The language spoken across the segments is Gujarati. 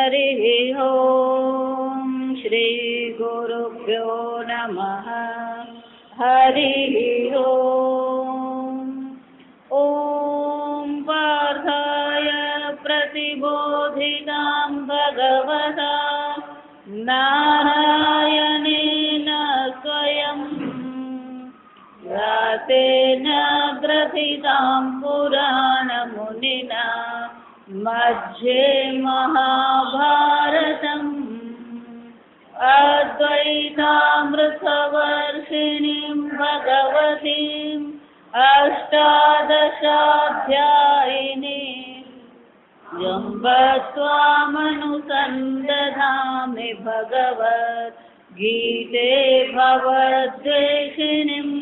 हरिः ओम श्री गुरुभ्यो नमः। हरिः ओम। ओम पार्थाय प्रतिबोधितां भगवता नारायणेन स्वयं व्यासेन ग्रथितां पुराणमुनिना मध्ये महाभारतम् अद्वैतामृतवर्षिणीं भगवतीम् अष्टादशाध्यायिनीं यं त्वामनुसन्दधामि भगवद्गीते भवद्वेषिणीम्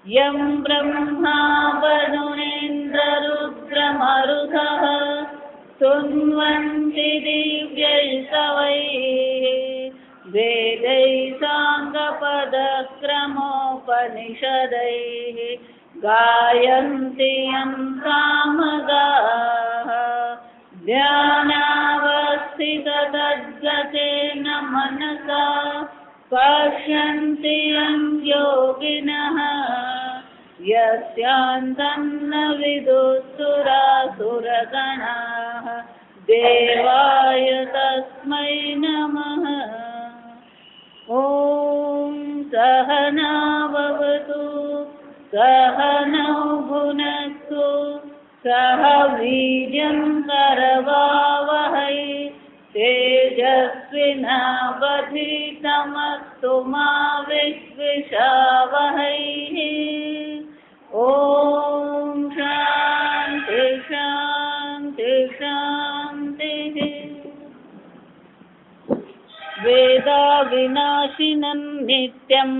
यं ब्रह्मा वरुणेन्द्ररुद्रमरुतः स्तुन्वन्ति दिव्यैस्तवैः वेदैः साङ्गपदक्रमोपनिषदैः गायन्ति यं सामगाः ध्यानावस्थिततद्गतेन मनसा पश्यन्ति यं योगिनः यस्यान्तन्न विदुःसुरासुरगणाः देवाय तस्मै नमः। ॐ सहना भवतु सहनौ भुनक्तु सह वीर्यं करवावहै तेजस्विनावधीतमस्तु मा विद्विषावहै। ॐ शान्ति शान्ति शान्तिः। वेदाविनाशिनं नित्यं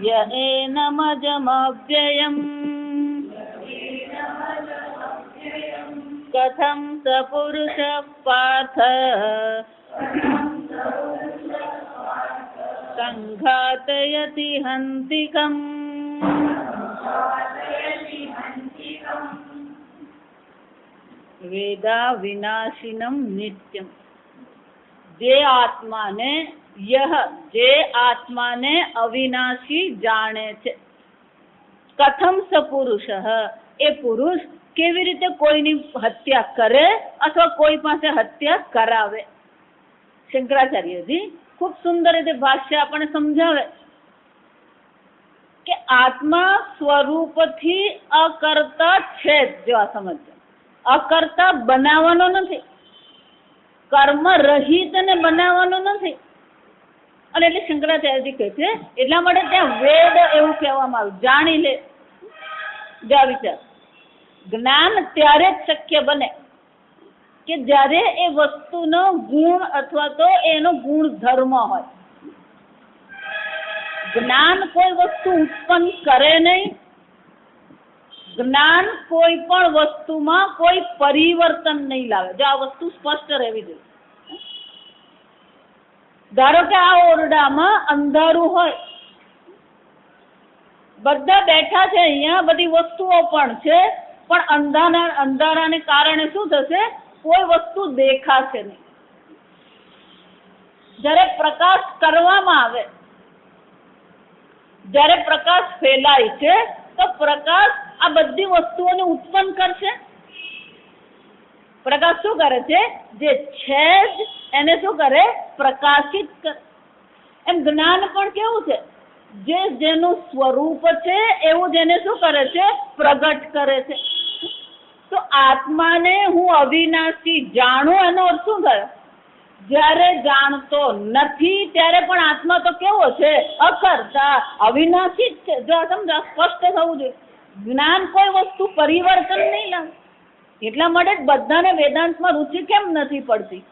य एनमजमव्ययम् कथं स पुरुषः पार्थ संघातयति हन्तिकम्। वेदा विनाशिनम नित्यम। जे आत्मा ने अविनाशी जाने છે કથમ સ પુરુષ એ પુરુષ કેવી રીતે કોઈની હત્યા કરે અથવા કોઈ પાસે હત્યા કરાવે। શંકરાચાર્યજી ખૂબ સુંદર રીતે ભાષ્ય આપણને સમજાવે કે આત્મા સ્વરૂપથી અકર્તા છે જ। જો આ સમજો, અકર્તા બનાવવાનો નથી, કર્મ રહિત ને બનાવવાનો નથી। અને એટલે શંકરાચાર્યજી કહે છે એટલા માટે ત્યાં વેદ એવું કહેવામાં આવ્યું, જાણી લે। જા વિચાર, જ્ઞાન ત્યારે જ શક્ય બને કે જ્યારે એ વસ્તુનો ગુણ અથવા તો એનો ગુણધર્મ હોય। જ્ઞાન કોઈ વસ્તુ ઉત્પન્ન કરે નહીં, જ્ઞાન કોઈ પણ વસ્તુમાં કોઈ પરિવર્તન નહીં લાવે। જો આ વસ્તુ સ્પષ્ટ રહેવી જોઈએ। ધારો કે આ ઓરડામાં અંધારું હોય, બધા બેઠા છે, અહીંયા બધી વસ્તુઓ પણ છે, પણ અંધારાને કારણે શું થશે? કોઈ વસ્તુ દેખાશે નહીં। જ્યારે પ્રકાશ કરવામાં આવે, જ્યારે પ્રકાશ ફેલાય છે તો પ્રકાશ આ બધી વસ્તુઓને ઉત્પન્ન કરશે। પ્રકાશ શું કરે છે? જે છે જ એને શું કરે? પ્રકાશિત કરે। એમ જ્ઞાન પણ કેવું છે? જે જેનું સ્વરૂપ છે એવું જેને શું કરે છે? પ્રગટ કરે છે। તો આત્માને હું અવિનાશી જાણું એનો અર્થ શું થયો? જ્યારે જાણતો નથી ત્યારે પણ આત્મા તો કેવો છે? અકર્તા, અવિનાશી જ છે। જો સમજા, સ્પષ્ટ થવું જોઈએ। જ્ઞાન કોઈ વસ્તુ પરિવર્તન નહીં લાવે। એટલા માટે જ બધાને વેદાંતમાં રુચિ કેમ નથી પડતી?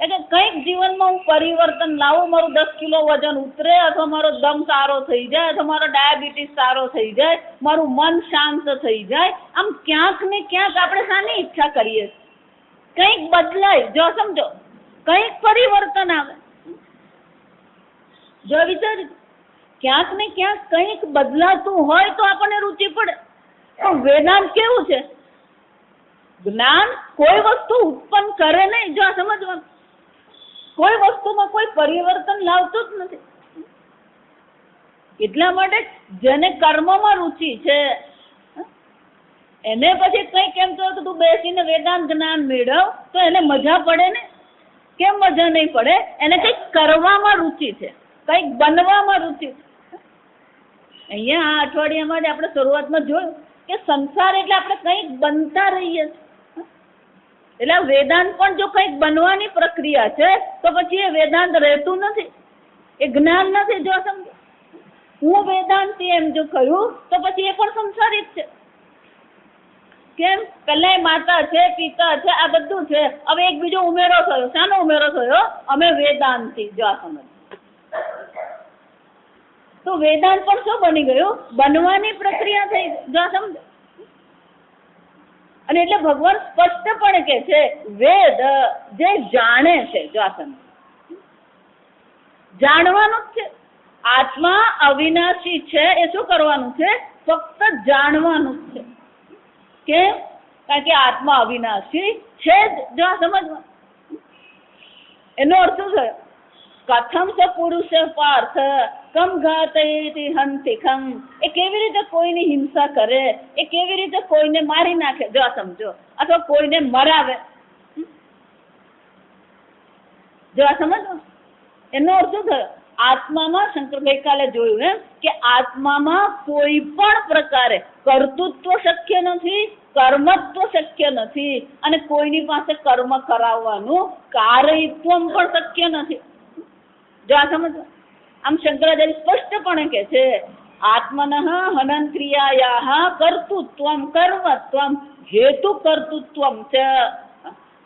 એટલે કંઈક જીવનમાં હું પરિવર્તન લાવું, મારું 10 કિલો વજન ઉતરે, અથવા મારો દમ સારો થઈ જાય, અથવા મારો ડાયાબિટીસ સારો થઈ જાય, મારું મન શાંત થઈ જાય। આમ ક્યાંક ને ક્યાંક આપણે શાની ઈચ્છા કરીએ? કંઈક બદલાય। જો સમજો, કંઈક પરિવર્તન આવે। જો વિચાર, ક્યાંક ને ક્યાંક કંઈક બદલાતું હોય તો આપણને રુચિ પડે। પણ વેદાંત કેવું છે? જ્ઞાન કોઈ વસ્તુ ઉત્પન્ન કરે નહીં, જો આ સમજવાનું. કોઈ વસ્તુમાં કોઈ પરિવર્તન લાવતું જ નથી. એટલા માટે જેને કર્મમાં રુચિ છે એને પછી કઈ કેમ તો તું બેસીને વેદાંત જ્ઞાન મેળવ તો એને મજા પડે ને? કેમ મજા નહીં પડે? એને કઈક કરવામાં રુચિ છે, કઈક બનવામાં રુચિ છે. અહીંયા આ અઠવાડિયામાં જ આપણે શરૂઆતમાં જોયું કે સંસાર એટલે આપણે કંઈક બનતા રહીએ છીએ. એટલે વેદાંત પણ જો કંઈક બનવાની પ્રક્રિયા છે તો પછી એ વેદાંત રહેતું નથી, એ જ્ઞાન નથી. જો સમજો હું વેદાંતી એમ જો કહ્યું તો પછી એ પણ સંસારી જ છે. કેમ? પેલા માતા છે, પિતા છે, આ બધું છે. હવે એક બીજો ઉમેરો થયો. શાનો ઉમેરો થયો? અમે વેદાંતી. જો આ સમજ તો વેદાંત પણ શું બની ગયું? બનવાની પ્રક્રિયા થઈ. જો આ સમજ. અને એટલે ભગવાન સ્પષ્ટપણે કે છે વેદ જે જાણે છે, જો આ સમજ, જાણવાનું જ છે. આત્મા અવિનાશી છે એ શું કરવાનું છે? ફક્ત જાણવાનું જ છે. કેમ? કારણ કે આત્મા અવિનાશી છે જ. જો આ સમજવા એનો અર્થ શું થયો? કથમ સ પુરુષ પાર્થ કમ ઘાતયતિ હંતિકમ. એ કેવી રીતે કોઈની હિંસા કરે, એ કેવી રીતે કોઈને મારી નાખે, જો આ સમજો, અથવા કોઈને મરાવે. જો આ સમજો એનો અર્થ શું થયો? આત્મામાં, શંકર ગઈકાલે જોયું એમ કે આત્મામાં કોઈ પણ પ્રકારે કર્તૃત્વ શક્ય નથી, કર્મત્વ શક્ય નથી, અને કોઈની પાસે કર્મ કરાવવાનું કાર્યત્વ પણ શક્ય નથી. જો આ સમજો. આમ શંકરાચાર્ય સ્પષ્ટપણે કે છે આત્મનઃ હનન ક્રિયાયાઃ કર્તૃત્વમ કર્મત્વમ હેતુ કર્તૃત્વમ ચ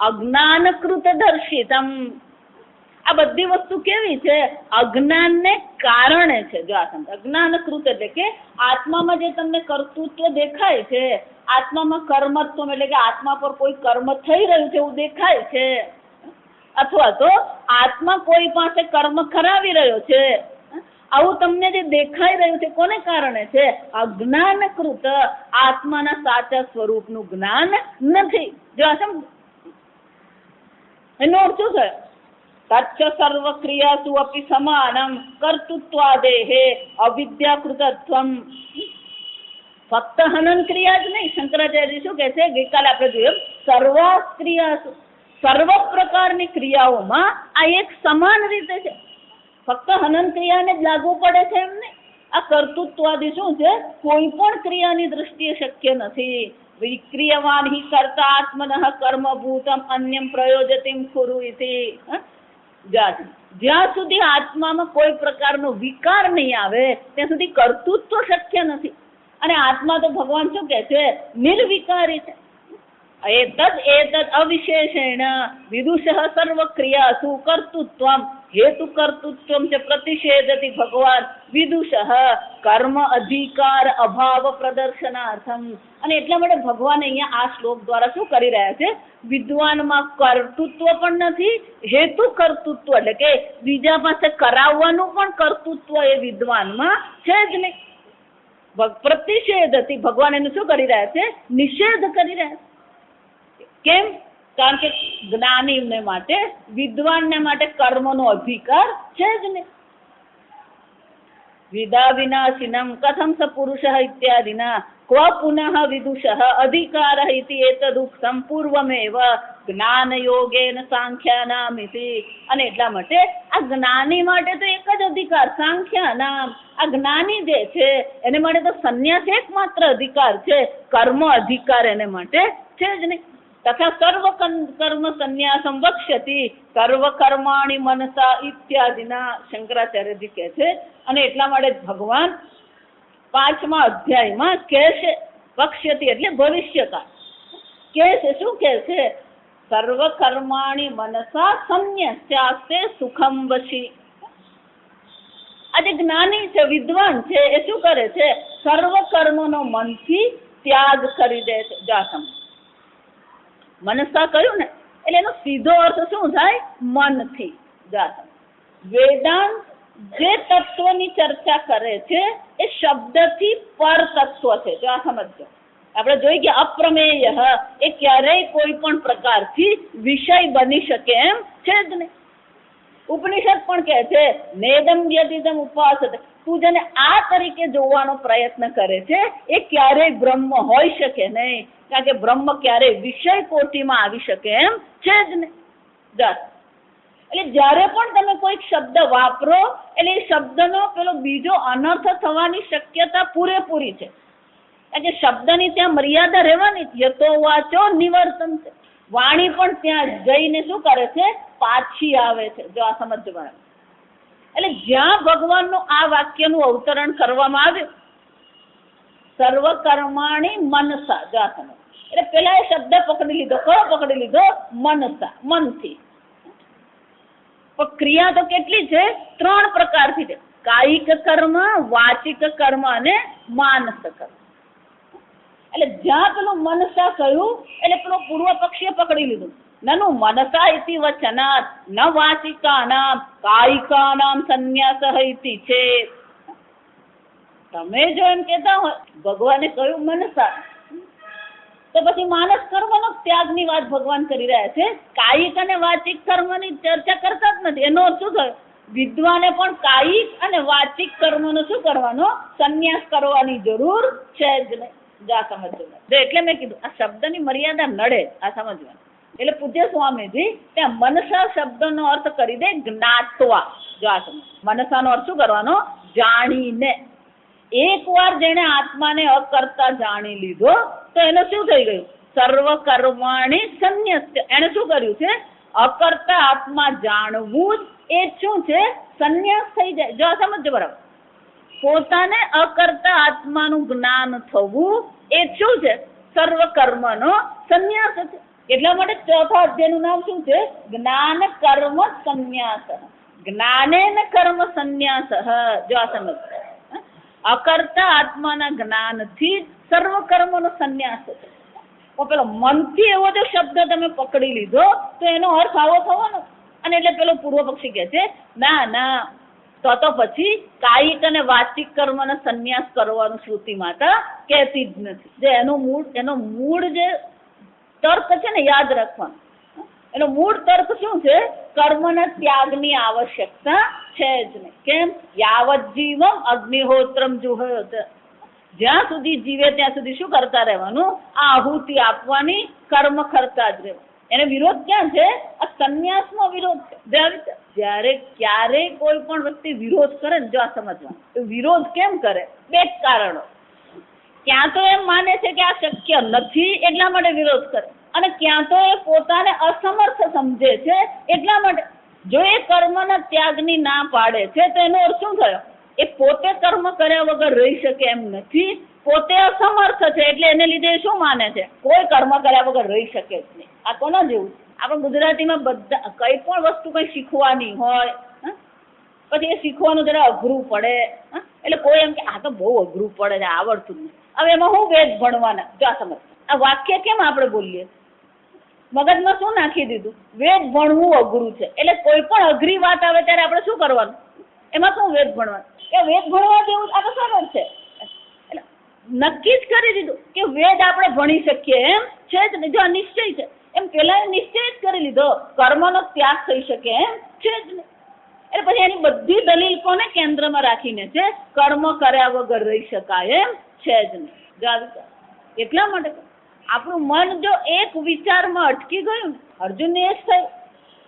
અજ્ઞાનકૃત દર્શિતમ. આ બધી વસ્તુ કેવી છે? અજ્ઞાનને કારણે છે. જો આ સમજ. અજ્ઞાનકૃત એટલે કે આત્મામાં જે તમને કર્તૃત્વ દેખાય છે, આત્મામાં કર્મત્વ એટલે કે આત્મા પર કોઈ કર્મ થઈ રહ્યું છે એવું દેખાય છે, અથવા તો આત્મા કોઈ પાસે કર્મ કરાવી રહ્યો છે, આવું તમને જે દેખાઈ રહ્યું છે કોને કારણે છે? અજ્ઞાનકૃત. આત્માના સાચા સ્વરૂપનું જ્ઞાન નથી. જો આ સમજ. એનો અર્થ શું થયો? તચ્ચ સર્વ ક્રિયાસુ અપી સમાનમ કર્તૃત્વાદેહે અવિદ્યાકૃતત્વમ. ફક્ત હનન ક્રિયા જ નહીં. શંકરાચાર્ય શું કહે છે? ગઈકાલે આપણે જોયું સર્વ ક્રિયાસુ, સર્વ પ્રકારની ક્રિયાઓમાં આ એક સમાન રીતે છે. ફક્ત હનન ક્રિયાને જ લાગુ પડે છે એમ નહીં. આ કર્તૃત્વાદી શું છે? કોઈ પણ ક્રિયાની દ્રષ્ટિએ શક્ય નથી. વિક્રિયમાન હિ કર્તા આત્મનઃ કર્મભૂતમ અન્યમ પ્રયોજતિમ કુરુ ઇતિ. જ્યાં સુધી આત્મામાં કોઈ પ્રકારનો વિકાર નહીં આવે ત્યાં સુધી કર્તૃત્વ શક્ય નથી. અને આત્મા તો ભગવાન શું કે છે? નિર્વિકારી છે. એતદ અવિશેષેણ વિદુષઃ સર્વ ક્રિયાસુ કર્તૃત્વમ હેતુ કર્તૃત્વમ ચ પ્રતિષેધતિ ભગવાન વિદુષઃ કર્મ અધિકાર અભાવ પ્રદર્શનાર્થમ. અને એટલા માટે ભગવાન અહીંયા આ શ્લોક દ્વારા શું કરી રહ્યા છે? વિદ્વાનમાં કર્તૃત્વ પણ નથી, હેતુ કર્તૃત્વ એટલે કે બીજા પાસે કરાવવાનું પણ કર્તૃત્વ એ વિદ્વાનમાં છે જ નહીં. પ્રતિષેધતિ ભગવાન એનું શું કરી રહ્યા છે? નિષેધ કરી રહ્યા છે. કેમ? કારણ કે જ્ઞાનીને માટે, વિદ્વાનને માટે કર્મનો અધિકાર છે જ નહીં. વિદા વિનાશિનમ કથમ સ પુરુષ ઇત્યાદિના ક્વ પુનઃ વિદુષઃ અધિકાર ઇતિ એતદુક્તમ પૂર્વમેવ જ્ઞાન યોગેન સાંખ્યાનામિતિ. અને એટલા માટે આ જ્ઞાની માટે તો એક જ અધિકાર, સાંખ્યાનામ. આ જ્ઞાની જે છે એને માટે તો સંન્યાસ એકમાત્ર અધિકાર છે, કર્મ અધિકાર એને માટે છે જ નહીં. તથા સર્વ કર્મ સંન્યાસમ વક્ષ્યતિ સર્વ કર્માણિ મનસા ઇત્યાદિના શંકરાચાર્યજી કહે છે. અને એટલા માટે ભગવાન 5મા અધ્યાયમાં કહે છે વક્ષ્યતિ એટલે ભવિષ્યકાળ કહે છે. શું કહે છે? સર્વ કર્માણિ મનસા સંન્યસ્યાસ્તે સુખમ વશી. આ જે જ્ઞાની છે, વિદ્વાન છે, એ શું કરે છે? સર્વ કર્મનો મનથી ત્યાગ કરી દે છે. જાસમ મનસા કહ્યું ને એટલે એનો સીધો અર્થ શું થાય? મનથી. જાસમ વેદાંત જે તત્વની ચર્ચા કરે છે એ શબ્દથી પર તત્વ છે. જો આ સમજો. આપણે જોઈ કે અપ્રમેય એ ક્યારેય કોઈ પણ પ્રકારથી વિષય બની શકે એમ છે જ નહીં. ઉપનિષદ પણ કહે છે નેદમ વ્યતિતમ ઉપાસતે, તું જેને આ તરીકે જોવાનો પ્રયત્ન કરે છે એ ક્યારેય બ્રહ્મ હોઈ શકે નહીં, કારણ કે બ્રહ્મ ક્યારેય વિષય કોટીમાં આવી શકે એમ છે જ નહીં. એટલે જ્યારે પણ તમે કોઈક શબ્દ વાપરો એટલે એ શબ્દનો પેલો બીજો અનર્થ થવાની શક્યતા પૂરેપૂરી છે, કારણ કે શબ્દની ત્યાં મર્યાદા રહેવાની. યતો વાચો નિવર્તન છે, વાણી પણ ત્યાં જઈને શું કરે છે, પાછી આવે છે. જો આ સમજવા, એટલે જ્યાં ભગવાનનું આ વાક્યનું અવતરણ કરવામાં આવ્યું સર્વ કર્માણી મનસા, જો આ સમજ, એટલે પેલા એ શબ્દ પકડી લીધો, કયો પકડી લીધો, મનસા, મનથી. પણ ક્રિયા તો કેટલી છે, 3 પ્રકારથી છે, કાયિક કર્મ, વાચિક કર્મ અને માનસ કર્મ. એટલે જ્યાં પેલું મનસા કહ્યું એટલે પેલો પૂર્વ પક્ષીએ પકડી લીધું, નનુ મનસા ઇતિ વચનાત ન વાચિકાનામ કાયિકાનામ સંન્યાસઃ ઇતિ છે. તમે જો એમ કહેતા હોય ભગવાને કહ્યું મનસા, તો પછી માનસ કર્મનો ત્યાગની વાત ભગવાન કરી રહ્યા છે. કાયિક અને વાચિક કર્મની ચર્ચા કરતા જ નથી. એનો શું થયો, વિદ્વાને પણ કાયિક અને વાચિક કર્મનો શું કરવાનો, સંન્યાસ કરવાની જરૂર છે જ નહીં. જા સમજવું, એટલે મેં કીધું આ શબ્દની મર્યાદા નડે, આ સમજવાનું. એટલે પૂજ્ય સ્વામીજી ત્યાં મનસા શબ્દનો અર્થ કરી દે જ્ઞાત્વા. જો આ સમજ, મનસાનો અર્થ શું કરવાનો, જાણીને. એકવાર જેને આત્માને અકર્તા જાણી લીધો તો એને શું થઈ ગયું, સર્વ કર્માણી સંન્યસ્ય. એને શું કર્યું છે, અકર્તા આત્મા જાણવું જ એ શું છે, સંન્યાસ થઈ જાય. જો આ સમજો બરાબર, પોતાને અકર્તા આત્માનું જ્ઞાન થવું એ શું છે, સર્વ કર્મનો સંન્યાસ છે. એટલા માટે ચોથા અધ્યાયનું નામ શું છે, જ્ઞાન કર્મ સંન્યાસ. જ્ઞાનેન કર્મ સંન્યાસ. જો આ સમજ, અકર્તા આત્માના જ્ઞાનથી સર્વ કર્મનો સંન્યાસ છે. પેલો મનથી એવો જો શબ્દ તમે પકડી લીધો તો એનો અર્થ આવો થવાનો. અને એટલે પેલો પૂર્વ પક્ષી કહે છે ના ના, તો પછી કાયિક અને વાચિક કર્મનો સંન્યાસ કરવાનું શ્રુતિ માતા કહેતી જ નથી. જે એનો મૂળ જે તર્ક છે ને, યાદ રાખવાનું, એનો મૂળ તર્ક શું છે, કર્મના ત્યાગની આવશ્યકતા છે જ નહીં. કેમ, યાવત જીવમ અગ્નિહોત્રમ જુહોત, જ્યાં સુધી જીવે ત્યાં સુધી શું કરતા રહેવાનું, આહુતિ આપવાની, કર્મ કરતા જ રહેવાનું. એને વિરોધ ક્યાં છે, આ સંન્યાસનો વિરોધ છે. જ્યારે ક્યારેય કોઈ પણ વ્યક્તિ વિરોધ કરે ને, જો આ સમજવાનું, વિરોધ કેમ કરે, 2 કારણો. ક્યાં તો એમ માને છે કે આ શક્ય નથી એટલા માટે વિરોધ કરે, અને ક્યાં તો એ પોતાને અસમર્થ સમજે છે એટલા માટે. જો એ કર્મના ત્યાગની ના પાડે છે તો એનો અર્થ શું થયો, એ પોતે કર્મ કર્યા વગર રહી શકે એમ નથી, પોતે અસમર્થ છે એટલે એને લીધે શું માને છે, કોઈ કર્મ કર્યા વગર રહી શકે જ નહીં. આ કોના જેવું છે, આપણે ગુજરાતીમાં બધા કઈ પણ વસ્તુ કઈ શીખવાની હોય પછી એ શીખવાનું જરા અઘરું પડે, એટલે કોઈ એમ કે આ તો બહુ અઘરું પડે છે, આવડતું જ નહીં. હવે એમાં હું વેદ ભણવાના, જો આ સમજ, આ વાક્ય કેમ આપણે બોલીએ, મગજમાં શું નાખી દીધું, વેદ ભણવું અઘરું છે. એટલે કોઈ પણ અઘરી વાત આવે ત્યારે આપણે શું કરવાનું, એમાં શું વેદ ભણવાનું, કે વેદ ભણવા જેવું આ તો સરળ છે. એટલે નક્કી જ કરી દીધું કે વેદ આપણે ભણી શકીએ એમ છે જ નહીં. જો નિશ્ચય છે એમ પેલા નિશ્ચય જ કરી લીધો, કર્મનો ત્યાગ થઈ શકે એમ છે જ નહીં. એટલે પછી એની બધી દલીલ કોને કેન્દ્રમાં રાખીને છે, કર્મ કર્યા વગર રહી શકાય એમ છે જ નહીં. જો આ વિચાર, એટલા માટે આપણું મન જો એક વિચારમાં અટકી ગયું, અર્જુનને એ જ થયું,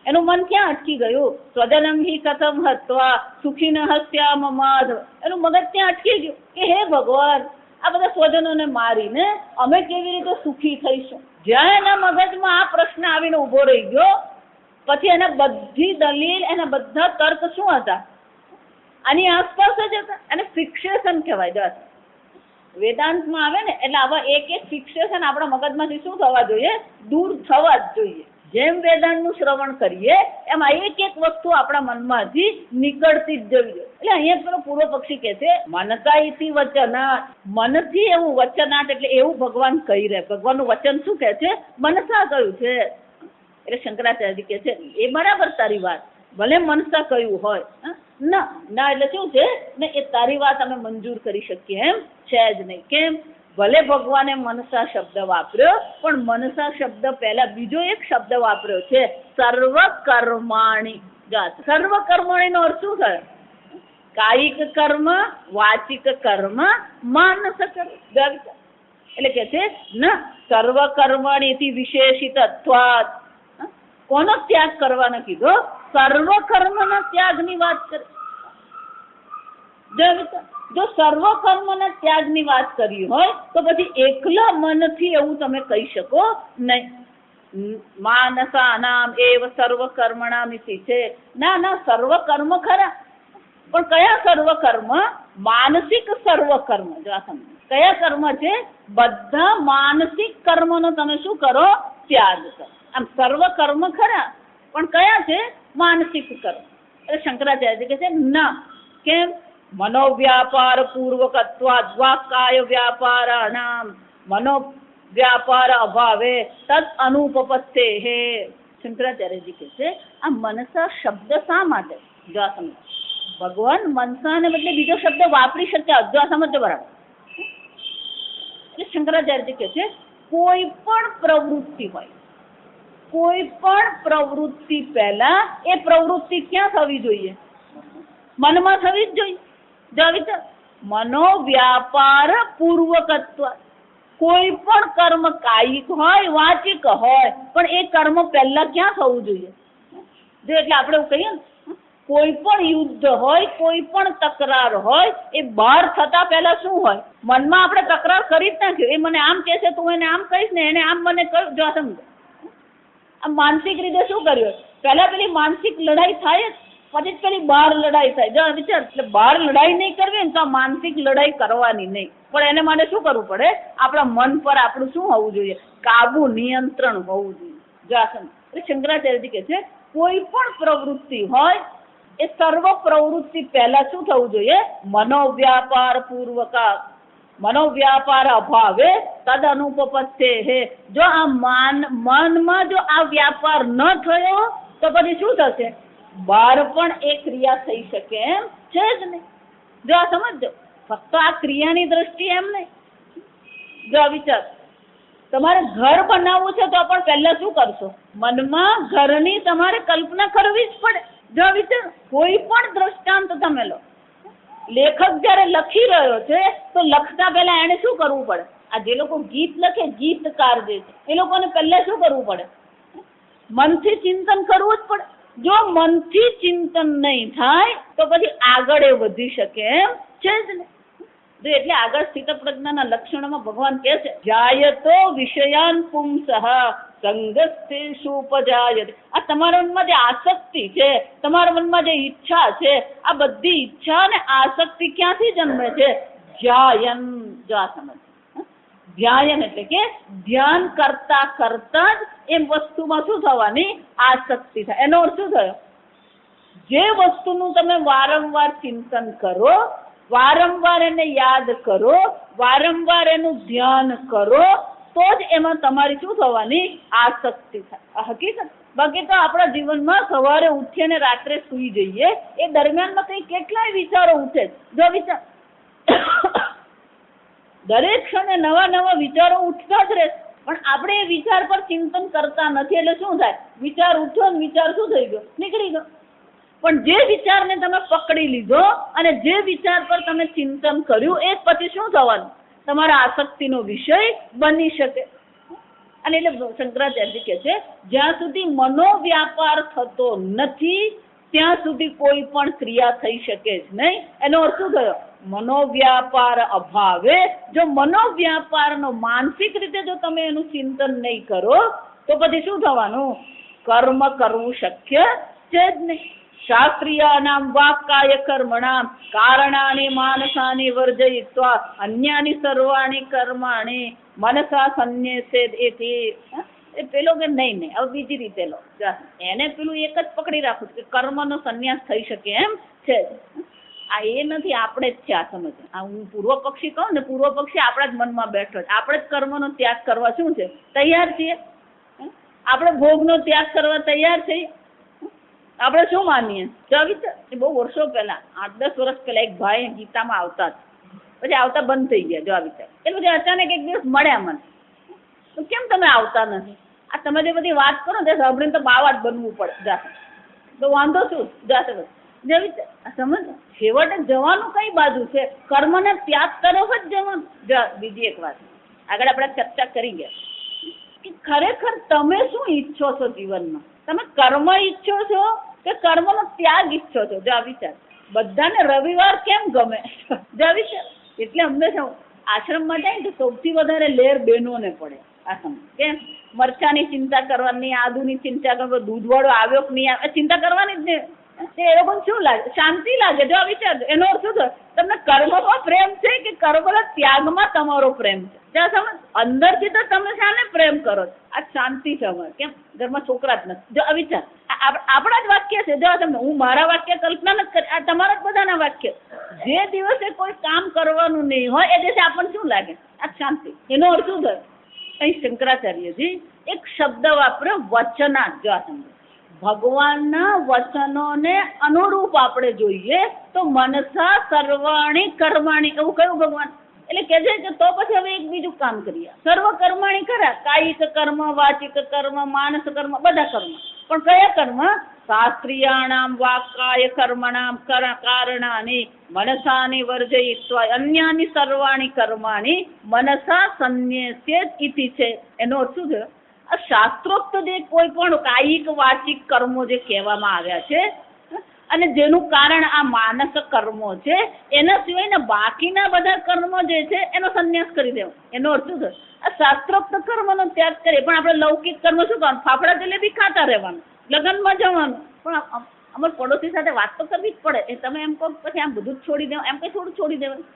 એનું મન ક્યાં અટકી ગયું, સ્વજનમ હિ કથમ હત્વા સુખીન હસ્યામ માધવ, એનું મગજ ત્યાં અટકી ગયું કે હે ભગવાન, આ બધા સ્વજનોને મારીને અમે કેવી રીતે સુખી થઈશું. જ્યાં એના મગજમાં આ પ્રશ્ન આવીને ઉભો રહી ગયો, પછી એના બધી દલીલ, એના બધા તર્ક શું હતા, આની આસપાસ જ હતા. એને ફિક્સેશન કહેવાય. વેદાંતમાં આવે ને એટલે આવા એક ફિક્સેશન આપણા મગજમાંથી શું થવા જોઈએ, દૂર થવા જ જોઈએ. જેમ વેદાંતનું શ્રવણ કરીએ એમ એક વસ્તુ આપણા મનમાંથી નીકળતી જ જવી જોઈએ. એટલે અહીંયા પેલો પૂર્વ પક્ષી કહે છે મનસા ઇતિ વચનાટ, મનથી એવું વચનાટ, એટલે એવું ભગવાન કહી રહ્યા. ભગવાનનું વચન શું કહે છે, મનસા કહ્યું છે. એટલે શંકરાચાર્ય કહે છે એ બરાબર તારી વાત, ભલે મનસા કહ્યું હોય, ના એટલે શું છે ને, એ તારી વાત અમે મંજૂર કરી શકીએ એમ છે જ નહીં. કેમ, ભલે ભગવાને મનસા શબ્દ વાપર્યો, પણ મનસા શબ્દ પહેલા બીજો એક શબ્દ વાપર્યો છે, સર્વકર્માણી. સર્વકર્માણી નો અર્થ શું થયો? કાયિક કર્મ, વાચિક કર્મ, માનસ કર્મ. એટલે કે છે ન સર્વકર્માણીથી વિશેષિતત્વાત. કોનો ત્યાગ કરવાનો કીધો? સર્વકર્મના ત્યાગની વાત કરી. જો સર્વકર્મના ત્યાગની વાત કરી હોય તો પછી એકલા મનથી એવું તમે કહી શકો નહીં. માનસાનામ એવ સર્વકર્મણામ ઇતિ છે. ના, સર્વકર્મ ખરા, પણ કયા સર્વકર્મ? માનસિક સર્વકર્મ. જો આ સમજો, કયા કર્મ છે? બધા માનસિક કર્મનો તમે શું કરો? ત્યાગ કરો. આમ સર્વકર્મ ખરા, પણ કયા છે? માનસિક કર્મ. એટલે શંકરાચાર્ય કહે છે ના. કેમ? મનોવ્યાપાર પૂર્વકત્વાદ વાક્કાય વ્યાપારાણામ મનોવ્યાપાર અભાવે તદ અનુપપત્તે હે. શંકરાચાર્યજી કહે છે આ મનસા શબ્દ શા માટે? જો આ સમજો, ભગવાન મનસાને બદલે બીજો શબ્દ વાપરી શક્યા. જો આ સમજો બરાબર. એટલે શંકરાચાર્યજી કહે છે કોઈ પણ પ્રવૃત્તિ હોય, કોઈ પણ પ્રવૃત્તિ પહેલા એ પ્રવૃત્તિ ક્યાં થવી જોઈએ? મનમાં થવી જ જોઈએ. મનોવ્યાપાર પૂર્વકત્વ. કોઈ પણ કર્મ કાયિક હોય, વાચિક હોય, પણ એ કર્મ પહેલા ક્યાં થવું જોઈએ? જો એટલે આપણે એવું કહીએ ને, કોઈ પણ યુદ્ધ હોય, કોઈ પણ તકરાર હોય, એ બહાર થતા પહેલા શું હોય? મનમાં આપણે તકરાર કરી જ નાખ્યો. એ મને આમ કહે છે, તું એને આમ કહીશ ને, એને આમ મને કહ્યું. જો સમજો, આ માનસિક રીતે શું કર્યું? પહેલા પેલી માનસિક લડાઈ થાય જ, પછી પેલી બહાર લડાઈ થાય. જો વિચાર, એટલે બહાર લડાઈ નહીં કરવી ને તો માનસિક લડાઈ કરવાની નહીં. પણ એને માટે શું કરવું પડે? આપણા મન પર આપણું શું હોવું જોઈએ? કાબુ, નિયંત્રણ હોવું જોઈએ. જો આ સમજો. એટલે શંકરાચાર્યજી કહે છે કોઈ પણ પ્રવૃત્તિ હોય એ સર્વ પ્રવૃત્તિ પહેલા શું થવું જોઈએ? મનોવ્યાપાર પૂર્વક. મનોવ્યાપાર અભાવે તદ અનુપપત્તે હે. જો આ મનમાં જો આ વ્યાપાર ન થયો તો પછી શું થશે? બહાર પણ એ ક્રિયા થઈ શકે એમ છે જ નહીં. જો આ સમજો, ફક્ત આ ક્રિયાની દ્રષ્ટિએ એમ નહીં. જો વિચાર, તમારે ઘર બનાવવું છે તો પણ પહેલા શું કરશો? મનમાં ઘરની તમારે કલ્પના કરવી જ પડે. જો વિચાર, કોઈ પણ દ્રષ્ટાંત તમે લો, લેખક જયારે લખી રહ્યો છે તો લખતા પહેલા એને શું કરવું પડે? આ જે લોકો ગીત લખે, ગીતકાર જે છે, એ લોકોને પહેલા શું કરવું પડે? મનથી ચિંતન કરવું જ પડે. જો મનથી ચિંતન નહીં થાય તો પછી આગળ એ વધી શકે એમ છે જ ને. એટલે આગળ સ્થિત પ્રજ્ઞાના લક્ષણોમાં ભગવાન કહે છે જાયતો વિષયાન પુંસઃ સંગસ્થેષુ ઉપજાયતે. આ તમારા મનમાં જે આસક્તિ છે, તમારા મનમાં જે ઈચ્છા છે, આ બધી ઈચ્છા અને આસક્તિ ક્યાંથી જન્મે છે? ધ્યાયન. જો આ સમજ, ધ્યાયન એટલે કે ધ્યાન કરતા કરતા જ એ વસ્તુમાં શું થવાની? આસક્તિ થાય. એનો અર્થ શું થયો? જે વસ્તુનું તમે વારંવાર ચિંતન કરો, વારંવાર એને યાદ કરો, વારંવાર એનું ધ્યાન કરો, તો જ એમાં તમારી શું થવાની? આસક્તિ થાય. આ હકીકત. બાકી તો આપણા જીવનમાં સવારે ઉઠીને રાત્રે સુઈ જઈએ, એ દરમિયાનમાં કઈ કેટલાય વિચારો ઉઠે. જો વિચાર, દરેક ક્ષણે નવા નવા વિચારો ઉઠતા જ રહે, પણ આપણે એ વિચાર પર ચિંતન કરતા નથી. એટલે શું થાય? વિચાર ઉઠ્યો ને વિચાર શું થઈ ગયો? નીકળી ગયો. પણ જે વિચારને તમે પકડી લીધો અને જે વિચાર પર તમે ચિંતન કર્યું, એ પછી શું થવાનું? તમારા આસક્તિનો વિષય બની શકે. અને એટલે શંકરાચાર્ય કહે છે જ્યાં સુધી મનોવ્યાપાર થતો નથી ત્યાં સુધી કોઈ પણ ક્રિયા થઈ શકે જ નહીં. એનો અર્થ શું થયો? મનોવ્યાપાર અભાવે. જો મનોવ્યાપારનો માનસિક રીતે જો તમે એનું ચિંતન નહીં કરો તો પછી શું થવાનું? કર્મ કરવું શક્ય છે જ નહીં. શાસ્ત્રીયાનામ વાક્કાય કર્મણામ કારણાની માનસાની વર્જયિત્વા અન્યાની સર્વાણી કર્માણી મનસા સંન્યસેદ. એ પેલો કે નહીં, હવે બીજી રીતે લો. એને પેલું એક જ પકડી રાખું કે કર્મનો સંન્યાસ થઈ શકે એમ છે. આ એ નથી, આપણે જ છે. આ સમજ. આ હું પૂર્વ પક્ષી કહું ને, પૂર્વ પક્ષી આપણા જ મનમાં બેઠો છે. આપણે જ કર્મનો ત્યાગ કરવા શું છે? તૈયાર છીએ. આપણે ભોગનો ત્યાગ કરવા તૈયાર છીએ. આપણે શું માનીએ? બહુ વર્ષો પહેલા, 8-10 વર્ષ પહેલા એક ભાઈ ગીતામાં આવતા હતા. પછી આવતા બંધ થઈ ગયા. જો આ વિચાર એટલે પછી અચાનક એક દિવસ મળ્યા મને, તો કેમ તમે આવતા નથી? આ તમે જે બધી વાત કરો ને તે સાંભળીને તો બાવા જ બનવું પડે જાતે, તો વાંધો શું જાતે બસ જે વિચાર સમજ. છેવટે જવાનું કઈ બાજુ છે? કર્મને ત્યાગ તરફ જ જવાનું. બીજી એક વાત આગળ આપણે ચર્ચા કરી ગયા કે ખરેખર તમે શું ઈચ્છો છો જીવનમાં? તમે કર્મ ઈચ્છો છો કે કર્મનો ત્યાગ ઈચ્છો છો? જો આ વિચાર. બધાને રવિવાર કેમ ગમે? જો આ વિચાર. એટલે હંમેશા આશ્રમમાં જાય ને તો સૌથી વધારે લેર બહેનોને પડે. આશ્રમ કેમ? મરચાની ચિંતા કરવાની, આદુની ચિંતા કરવાની, દૂધ વાળો આવ્યો કે નહીં આવે ચિંતા કરવાની જ ને. એ લોકોને શું લાગે? શાંતિ લાગે. જો આ વિચાર. એનો અર્થ શું થયો? તમને કર્મમાં પ્રેમ છે કે કર્મના ત્યાગમાં તમારો પ્રેમ છે? જ્યાં સમજ અંદરથી તો તમે શાને પ્રેમ કરો છો? આ શાંતિ છે અમારે. કેમ? ઘરમાં છોકરા જ નથી. જો આ વિચાર આપણા જ વાક્ય છે. જો તમને હું મારા વાક્ય કલ્પના નથી કરી, આ તમારા જ બધાના વાક્ય. જે દિવસે કોઈ કામ કરવાનું નહીં હોય એ દિવસે આપણને શું લાગે? આ શાંતિ. એનો અર્થ શું થયો? અહીં શંકરાચાર્યજી એક શબ્દ વાપર્યો, વચના. જો આ સમજો, ભગવાનના વચનોને અનુરૂપ આપણે જોઈએ તો મનસા સર્વાણી કર્માણી. એવું કયું ભગવાન? એટલે કે છે કે તો પછી હવે એક બીજું કામ કરીએ. સર્વ કર્માણી ખરા, કાયિક કર્મ, વાચિક કર્મ, માનસ કર્મ, બધા કર્મ. પણ કયા કર્મ? શાસ્ત્રીયાણામ વાકાય કર્મણામ કારણાની મનસાની વર્જયિત્વા અન્યાની સર્વાણી કર્માણી મનસા સંન્યસ્યેત ઇતિ છે. એનો અર્થ શું થયો? આ શાસ્ત્રોક્ત જે કોઈ પણ કાયિક વાચિક કર્મો જે કહેવામાં આવ્યા છે અને જેનું કારણ આ માનસ કર્મો છે, એના સિવાયના બાકીના બધા કર્મો જે છે એનો સંન્યાસ કરી દેવો. એનો અર્થ શું થયો? આ શાસ્ત્રોક્ત કર્મનો ત્યાગ કરીએ. પણ આપણે લૌકિક કર્મ શું કરવાનું? ફાફડા જલેબી ખાતા રહેવાનું, લગ્નમાં જવાનું. પણ અમાર પડોશી સાથે વાત તો કરવી જ પડે. એ તમે એમ કહો પછી આમ બધું જ છોડી દેવા, એમ કઈ થોડું છોડી દેવાનું.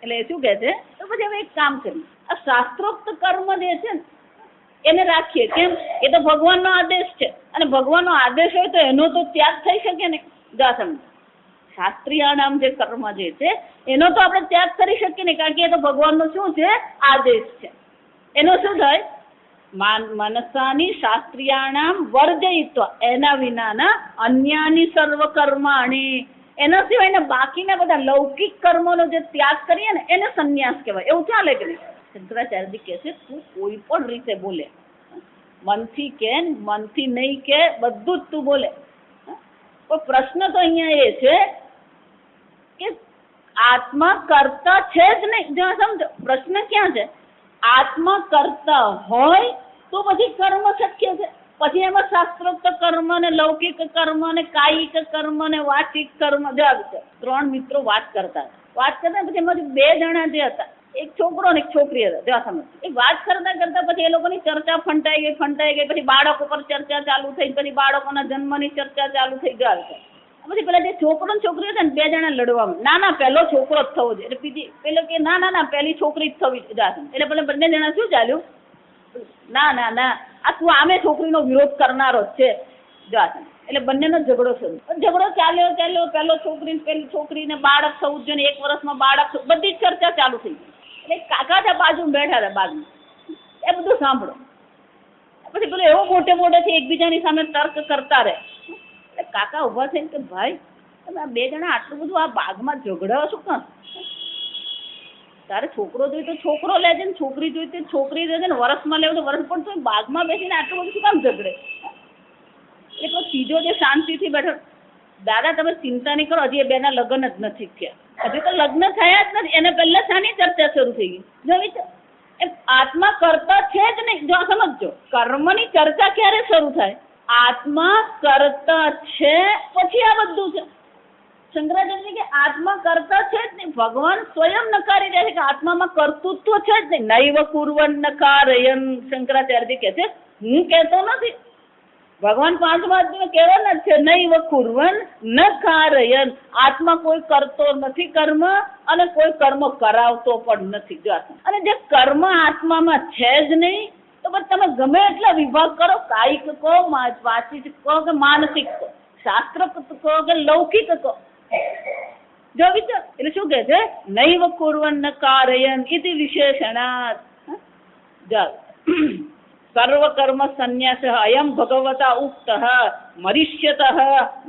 એટલે એ શું કહે છે? તો પછી હવે એક કામ કરીએ, આ શાસ્ત્રોક્ત કર્મ જે છે ને એને રાખીએ. કેમ? એ તો ભગવાનનો આદેશ છે અને ભગવાનનો આદેશ હોય તો એનો તો ત્યાગ થઈ શકે ને. જા સમજ. શાસ્ત્રીય નામ જે કર્મ જે છે એનો તો આપણે ત્યાગ કરી શકીએ ને, કારણ કે એ તો ભગવાનનો શું છે? આદેશ છે. એનો શું થાય? મનસાની શાસ્ત્રીયાણામ વર્જયિત્વ, એના વિનાના અન્યાની સર્વ કર્માણી, એના સિવાયના બાકીના બધા લૌકિક કર્મોનો જે ત્યાગ કરીએ ને એને સંન્યાસ કહેવાય. એવું ચાલે કે નહીં? શંકરાચાર્યજી કહે છે તું કોઈ પણ રીતે બોલે, મનથી કે મનથી નહીં કે, બધું જ તું બોલે. પણ પ્રશ્ન તો અહીંયા એ છે કે આત્મા કરતા છે જ નહીં. જો સમજો પ્રશ્ન ક્યાં છે? આત્મા કરતા હોય તો પછી કર્મ શક્ય છે. પછી એમાં શાસ્ત્રોક્ત કર્મ ને લૌકિક કર્મ ને કાયિક કર્મ ને વાચિક કર્મ. જો ત્રણ મિત્રો વાત કરતા પછી એમાંથી બે જણા જે હતા, એક છોકરો ને એક છોકરી હતા. જો સમજ એ વાત કરતા કરતા પછી એ લોકોની ચર્ચા ફંટાઈ ગઈ. પછી બાળકો પર ચર્ચા ચાલુ થઈ, પછી બાળકોના જન્મની ચર્ચા ચાલુ થઈ. જો પછી પેલા જે છોકરો ને છોકરી હતા ને બે જણા લડવામાં, ના પહેલો છોકરો જ થવો જોઈએ. એટલે બીજી પેલો કે ના પહેલી છોકરી જ થવી. એટલે પેલા બંને જણા શું ચાલ્યું? ના આ તું આમે છોકરીનો વિરોધ કરનારો જ છે. જો એટલે બંનેનો ઝઘડો શરૂ. ઝઘડો ચાલ્યો પેલો પેલી છોકરીને બાળક થવું જોઈએ, 1 વર્ષમાં બાળક, બધી જ ચર્ચા ચાલુ થઈ ગઈ. એટલે કાકા ત્યાં બાજુ બેઠા હતા બાજુ, એ બધું સાંભળો. પછી પેલો એવો મોટેથી એકબીજાની સામે તર્ક કરતા રહે. એટલે કાકા ઉભા થઈને કે ભાઈ તમે આ બે જણા આટલું બધું આ બાગમાં ઝઘડાઓ શું કામ? તારે છોકરો જોઈએ તો છોકરો લેજે ને છોકરી જોઈએ તો છોકરી લેજે ને, વરસમાં લેવું તો વરસ, પણ તો બાગમાં બેસીને આટલું બધું શું કામ ઝઘડે? એટલો ત્રીજો જે શાંતિથી બેઠો, દાદા તમે ચિંતા નહીં કરો, હજી એ બેના લગ્ન જ નથી થયા, હજી તો લગ્ન થયા જ નથી. એને પહેલા શાની ચર્ચા શરૂ થઈ ગઈ? જો એમ આત્મા કરતા છે જ નહીં. જો સમજો, કર્મની ચર્ચા ક્યારે શરૂ થાય? આત્મા કરતા છે પછી આ બધું છે. શંકરાચાર્ય કે આત્મા કરતા છે જ નહીં. ભગવાન સ્વયં નકારી રહ્યા છે કે આત્મામાં કર્તૃત્વ છે જ નહીં. નૈવ કુર્વન નકારયન. શંકરાચાર્ય કહે છે હું કહેતો નથી, ભગવાન 5મા અધ્યાયમાં કહેવાના જ છે નૈવ કુર્વન નકારયન. આત્મા કોઈ કરતો નથી કર્મ અને કોઈ કર્મ કરાવતો પણ નથી. જો અને જે કર્મ આત્મામાં છે જ નહીં તો પછી તમે ગમે એટલા વિભાગ કરો, કાયિક કહો, વાચિક કહો કે માનસિક કહો, શાસ્ત્ર કહો કે લૌકિક કહો. જો વિચાર એટલે શું કહે છે? નૈવ કુર્વન નકારયન ઇતિ વિશેષણાત. સર્વ કર્મ સંન્યાસ અયમ ભગવતા ઉક્ત મરિષ્યત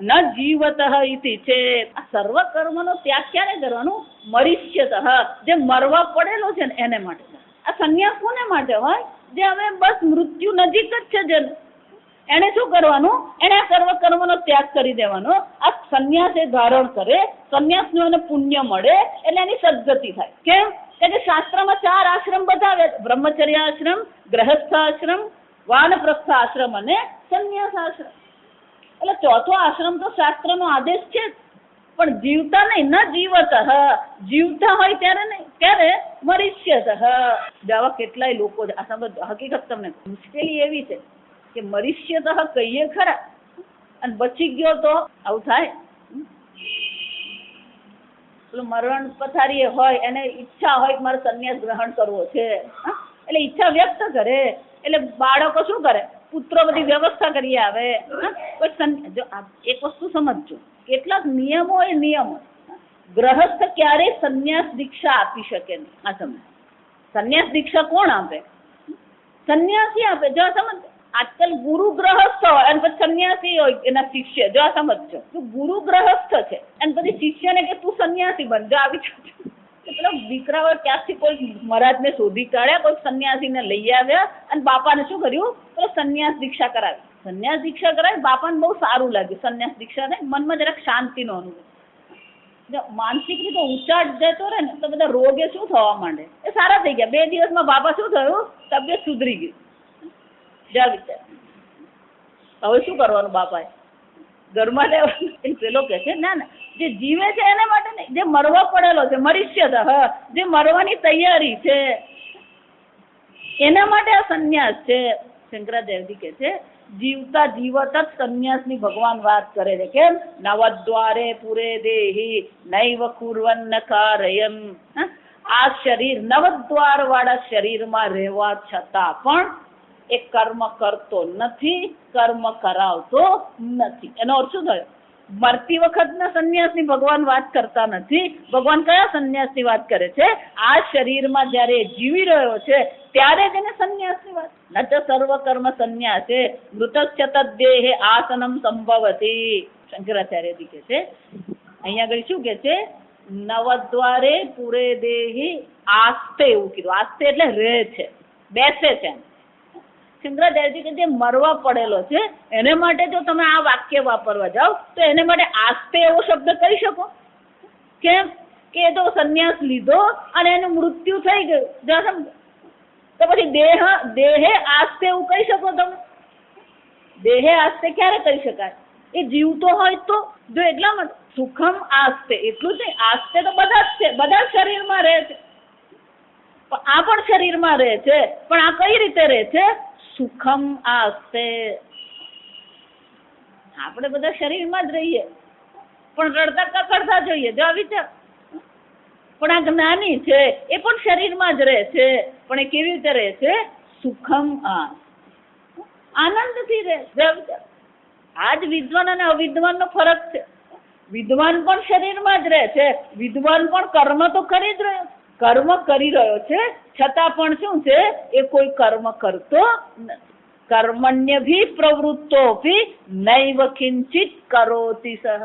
ન જીવત ઇતિ છે. આ સર્વ કર્મનો ત્યાગ ક્યારે કરવાનો? મરિષ્યત, જે મરવા પડેલો છે ને એને માટે. આ સંન્યાસ કોને માટે હોય? જે હવે બસ મૃત્યુ નજીક જ છે, જે એને શું કરવાનું? એને આ સર્વ કર્મનો ત્યાગ કરી દેવાનો. આ સંન્યાસ એ ધારણ કરે, સંન્યાસનું એને પુણ્ય મળે એટલે એની સદગતિ થાય. કેમ? કે શાસ્ત્રમાં 4 આશ્રમ બતાવે: બ્રહ્મચર્ય આશ્રમ, ગ્રહસ્થ આશ્રમ, વાનપ્રસ્થ આશ્રમ અને સંન્યાસ આશ્રમ. એટલે ચોથો આશ્રમ તો શાસ્ત્રનો આદેશ છે જ, પણ જીવતા નહીં. ન જીવત, જીવતા હોય ત્યારે નહીં. ક્યારે? મરિષ્યત. આવા કેટલાય લોકો છે. આ સમજ, હકીકત તમને મુશ્કેલી એવી છે કે મરિષ્યત કહીએ ખરા અને બચી ગયો તો આવું થાય. મરણ પથારી હોય, એને ઈચ્છા હોય કે મારે સંન્યાસ ગ્રહણ કરવો છે, એટલે ઈચ્છા વ્યક્ત કરે. એટલે બાળકો શું કરે? પુત્રો બધી વ્યવસ્થા કરી આવે. જો એક વસ્તુ સમજજો, કેટલાક નિયમો એ નિયમો. ગ્રહસ્થ ક્યારેય સંન્યાસ દીક્ષા આપી શકે નહીં. આ સમજ. સંન્યાસ દીક્ષા કોણ આપે? સંન્યાસી આપે. જો આ સમજ. આજકાલ ગુરુ ગ્રહસ્થ હોય અને પછી સંન્યાસી હોય એના શિષ્ય. જો આ સમજજો, તું ગુરુ ગ્રહસ્થ છે અને પછી શિષ્યને કે તું સંન્યાસી બન. જો આવી પેલા દીકરાઓ ક્યાંથી કોઈ મહારાજને શોધી કાઢ્યા, કોઈ સંન્યાસીને લઈ આવ્યા અને બાપાને શું કર્યું? તો સંન્યાસ દીક્ષા કરાવી. સંન્યાસ દીક્ષા કરાવી. બાપાને બહુ સારું લાગ્યું સંન્યાસ દીક્ષા ને. મનમાં જરાક શાંતિનો અનુભવ. માનસિક રીતે ઊંચાટ જતો રહે ને તો બધા રોગે શું થવા માંડે? એ સારા થઈ ગયા. 2 દિવસમાં બાપા શું થયું? તબિયત સુધરી ગઈ. જા વિચાર. હવે શું કરવાનું? બાપાએ ઘરમાં લેવાનું. પેલો કે છે ના ના, જે જીવે છે એને માટે નહીં, જે મરવા પડેલો છે, મરિષ્યત, જે મરવાની તૈયારી છે એના માટે આ સંન્યાસ છે. શંકરાચાર્યજી કે છે જીવતા જીવત જ સંન્યાસની ભગવાન વાત કરે છે. કેમ? નવદ્વારે પુરે દેહી નૈવ કુર્વન્ન કારયન. આ શરીર, નવદ્વાર વાળા શરીરમાં રહેવા છતાં પણ એ કર્મ કરતો નથી, કર્મ કરાવતો નથી. એનો અર્થ શું થયો? મરતી વખતના સંન્યાસની ભગવાન વાત કરતા નથી. ભગવાન કયા સંન્યાસની વાત કરે છે? આ શરીરમાં જયારે જીવી રહ્યો છે ત્યારે જ એને સંન્યાસની વાત. ન ચ સર્વ કર્મ સંન્યાસે મૃતસ્ય તદ્દેહે આસનમ સંભવતી. શંકરાચાર્યજી કે છે અહીંયા આગળ શું કે છે? નવદ્વારે પુરે દેહી આસ્તે. એવું કીધું. આસ્તે એટલે રહે છે, બેસે છે. શંકરાચાર્યજી કે જે મરવા પડેલો છે એને માટે જો તમે આ વાક્ય વાપરવા જાઓ તો એને માટે આસ્તે એવો શબ્દ કહી શકો? કેમ? કે એ તો સંન્યાસ લીધો અને એનું મૃત્યુ થઈ ગયું. તો પછી દેહે આસ્તે એવું કહી શકો તમે? દેહે આસ્તે ક્યારે કહી શકાય? એ જીવતો હોય તો. જો એટલા માટે સુખમ આસ્તે, એટલું જ નહીં, આસ્તે તો બધા જ છે, બધા શરીરમાં રહે છે. આ પણ શરીરમાં રહે છે, પણ આ કઈ રીતે રહે છે? સુખમ આસ્તે. આપણે બધા શરીરમાં જ રહીએ પણ રડતા કકડતા જોઈએ. જો વિચાર. પણ આ જ્ઞાની છે એ પણ શરીરમાં જ રહે છે, પણ એ કેવી રીતે રહે છે? સુખમ આનંદથી રહે. આ જ વિદ્વાન અને અવિદ્વાન નો ફરક છે. વિદ્વાન પણ શરીરમાં જ રહે છે, વિદ્વાન પણ કર્મ તો કરી જ રહ્યો, કર્મ કરી રહ્યો છે છતાં પણ શું છે? એ કોઈ કર્મ કરતો નથી. કર્મણ્યભી પ્રવૃત્તોપી નૈવ કિંચિત કરોતિ સહ.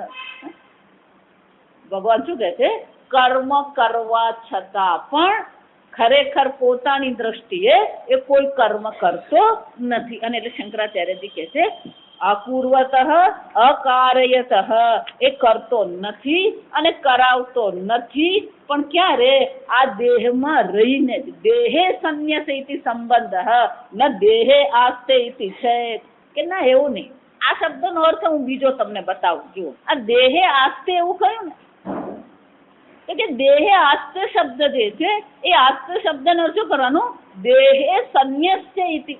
ભગવાન શું કહે છે? કર્મ કરવા છતાં પણ ખરેખર પોતાની દ્રષ્ટિએ એ કોઈ કર્મ કરતો નથી. અને એટલે શંકરાચાર્યજી કહે છે અકુર્વતઃ અકારયતઃ. એ કરતો નથી અને કરાવતો નથી, પણ ક્યારે? આ દેહમાં રહીને જ. દેહે સંન્યાસ ઇતિ સંબંધ ન દેહે આસ્તે ઇતિ છે. કે ના, એવું નહીં. આ શબ્દનો અર્થ હું બીજો તમને બતાવું. જુઓ, આ દેહે આસ્તે એવું કહ્યું ને, કે દેહે આસ્તે શબ્દ જે છે એ આસ્તે શબ્દનો શું કરવાનું? દેહે સંન્યાસ્ય ઇતિ.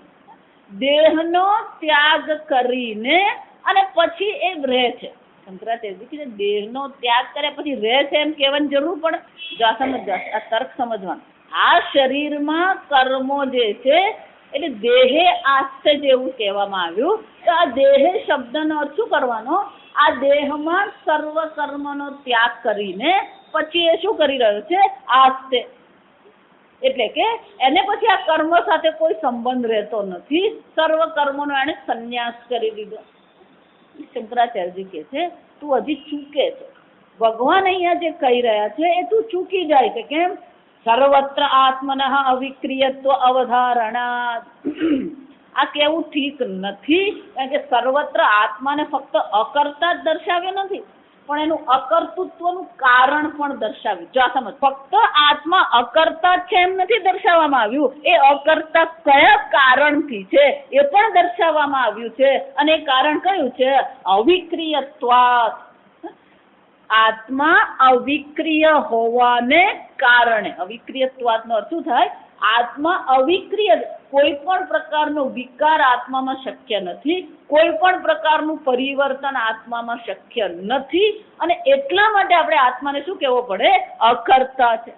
દેહનો ત્યાગ કરીને અને પછી એ રહે છે. શંકરાચાર્ય દેહનો ત્યાગ કરે પછી રહે છે એમ કહેવાની જરૂર પડે? જો સમજ, આ તર્ક સમજવાનું. આ શરીરમાં કર્મો જે છે એટલે દેહે આસ્તે જેવું કહેવામાં આવ્યું. તો આ દેહે શબ્દનો અર્થ શું કરવાનો? આ દેહમાં સર્વ કર્મનો ત્યાગ કરીને પછી એ શું કરી રહ્યો છે? આસ્તે. એટલે કે એને પછી આ કર્મ સાથે કોઈ સંબંધ રહેતો નથી, સર્વ કર્મોનો એને સંન્યાસ કરી દીધો. શંકરાચાર્યજી કહે છે તું હજી ચૂકે છે. ભગવાન અહીંયા જે કહી રહ્યા છે એ તું ચૂકી જાય છે. કેમ? સર્વત્ર આત્મનઃ અવિક્રિયત્વ અવધારણા. આ કેવું ઠીક નથી, કારણ કે સર્વત્ર આત્માને ફક્ત અકર્તા જ દર્શાવ્યો નથી, પણ એનું અકર્તૃત્વનું કારણ પણ દર્શાવ્યું. જો આ સમજ, ફક્ત આત્મા અકર્તા છે એમ નથી દર્શાવવામાં આવ્યું, એ અકર્તા કયા કારણથી છે એ પણ દર્શાવવામાં આવ્યું છે. અને એ કારણ કયું છે? અવિક્રિયત્વાત. આત્મા અવિક્રિય હોવાને કારણે. અવિક્રિયત્વાતનો અર્થ શું થાય? આત્મા અવિક્રિય, કોઈ પણ પ્રકારનો વિકાર આત્મામાં શક્ય નથી, કોઈ પણ પ્રકારનું પરિવર્તન આત્મામાં શક્ય નથી. અને એટલા માટે આપણે આત્માને શું કહેવો પડે? અકર્તા છે.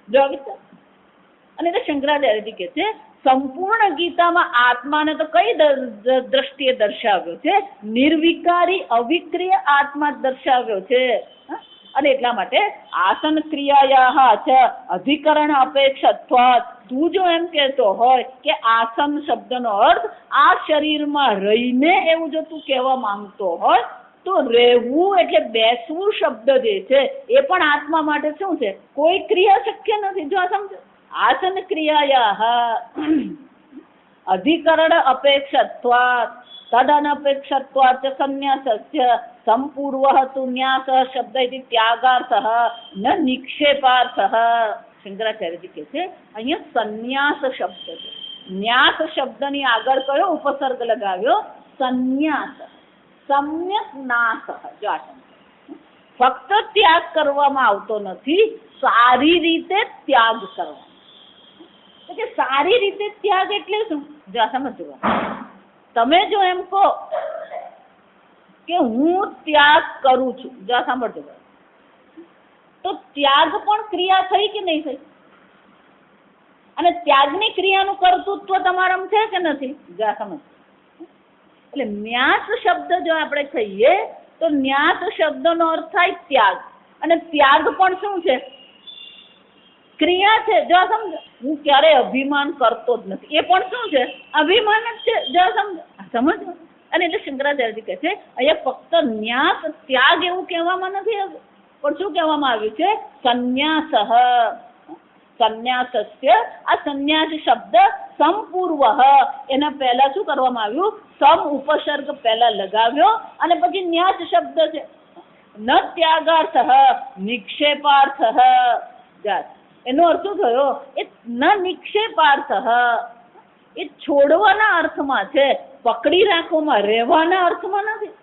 જો અને એટલે શંકરાચાર્યજી કહે છે સંપૂર્ણ ગીતામાં આત્માને તો કઈ દ્રષ્ટિએ દર્શાવ્યો છે? નિર્વિકારી અવિક્રિય આત્મા દર્શાવ્યો છે. અને એટલા માટે આસન ક્રિયાયા છે અધિકરણ અપેક્ષત્વાત. તું જો એમ કહેતો હોય કે આસન શબ્દનો અર્થ આ શરીરમાં રહીને એવું જો તું કહેવા માંગતો હોય તો રહેવું એટલે બેસવું શબ્દ જે છે એ પણ આત્મા માટે શું છે? કોઈ ક્રિયા શક્ય નથી. જો સમજો, આસન ક્રિયાયા અધિકરણ અપેક્ષત્વાત તદનપેક્ષત્વાત સંન્યાસસ્ય સંપૂર્વઃ તુ ન્યાસ શબ્દ ઇતિ ત્યાગાર્થઃ ન નિક્ષેપાર્થઃ. શંકરાચાર્યજી કહે છે અહીંયા સંન્યાસ શબ્દ છે. ન્યાસ શબ્દની આગળ કયો ઉપસર્ગ લગાવ્યો? સંન્યાસ. સમ્યક નાશ. જો આ ફક્ત ત્યાગ કરવામાં આવતો નથી, સારી રીતે ત્યાગ કરવાનો. કે સારી રીતે ત્યાગ એટલે શું? જો સમજવા, તમે જો એમ કહો કે હું ત્યાગ કરું છું, જો સાંભળજો, તો ત્યાગ પણ ક્રિયા થઈ કે નહીં થઈ? અને ત્યાગની ક્રિયાનું કર્તૃત્વ તમારામાં છે કે નથી? જો સમજ. એટલે ન્યાસ શબ્દ જો આપણે કહીએ તો ન્યાસ શબ્દનો અર્થ થાય ત્યાગ. અને ત્યાગ પણ શું છે? ક્રિયા છે. જો સમજ, હું ક્યારેય અભિમાન કરતો જ નથી, એ પણ શું છે? અભિમાન જ છે. જો સમજ. અને એટલે શંકરાચાર્યજી કહે છે અહીંયા ફક્ત ન્યાસ ત્યાગ એવું કહેવામાં નથી આવ્યું, પણ શું કહેવામાં આવ્યું છે? સંન્યાસ. સંન્યાસસ્ય. આ સંન્યાસ શબ્દ સંપૂર્વઃ, એના પહેલા શું કરવામાં આવ્યું? સમ ઉપસર્ગ પહેલા લગાવ્યો અને પછી ન્યાસ શબ્દ છે. ન ત્યાગાર્થ નિક્ષેપાર્થ. એનો અર્થ શું થયો? એ ન નિક્ષેપાર્થ, એ છોડવાના અર્થમાં છે, પકડી રાખવામાં, રહેવાના અર્થમાં નથી.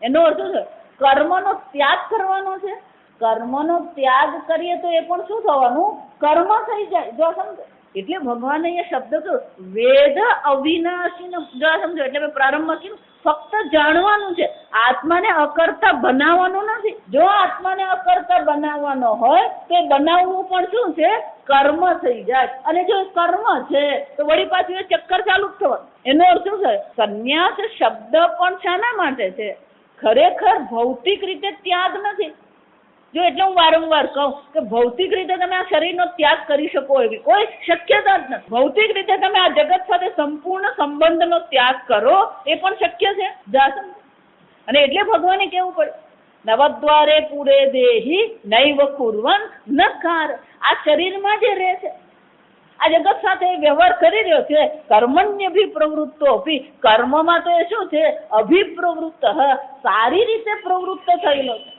એનો અર્થ શું થયો? કર્મનો ત્યાગ કરવાનો છે. કર્મનો ત્યાગ કરીએ તો એ પણ શું થવાનું? કર્મ થઈ જાય. જો સમજો, એટલે ભગવાને એ શબ્દ કહ્યો વેદ અવિનાશી. જો સમજો, એટલે પ્રારંભમાં કીધું ફક્ત જાણવાનું છે, આત્માને અકર્તા બનાવવાનો નથી. જો આત્માને અકર્તા બનાવવાનો હોય તો એ બનાવવું પણ શું છે? કર્મ થઈ જાય. અને જો કર્મ છે તો વળી પાછું એ ચક્કર ચાલુ જ થવાનું. એનો અર્થ શું છે? સંન્યાસ શબ્દ પણ શાના માટે છે? ખરેખર ભૌતિક રીતે ત્યાગ નથી. જો એટલે હું વારંવાર કહું કે ભૌતિક રીતે તમે આ શરીરનો ત્યાગ કરી શકો એવી કોઈ શક્યતા જ નથી. ભૌતિક રીતે તમે આ જગત સાથે સંપૂર્ણ સંબંધનો ત્યાગ કરો એ પણ શક્ય છે. અને એટલે ભગવાને કેવું પડે નવદ્વારે પૂરે દેહી નૈવ કુર્વન ન કાર. આ શરીરમાં જે રહે છે, આ જગત સાથે વ્યવહાર કરી રહ્યો છે, કર્મણ્યભિપ્રવૃત્તો અભી, કર્મમાં તો એ શું છે? અભિપ્રવૃત્ત, સારી રીતે પ્રવૃત્ત થયેલો છે.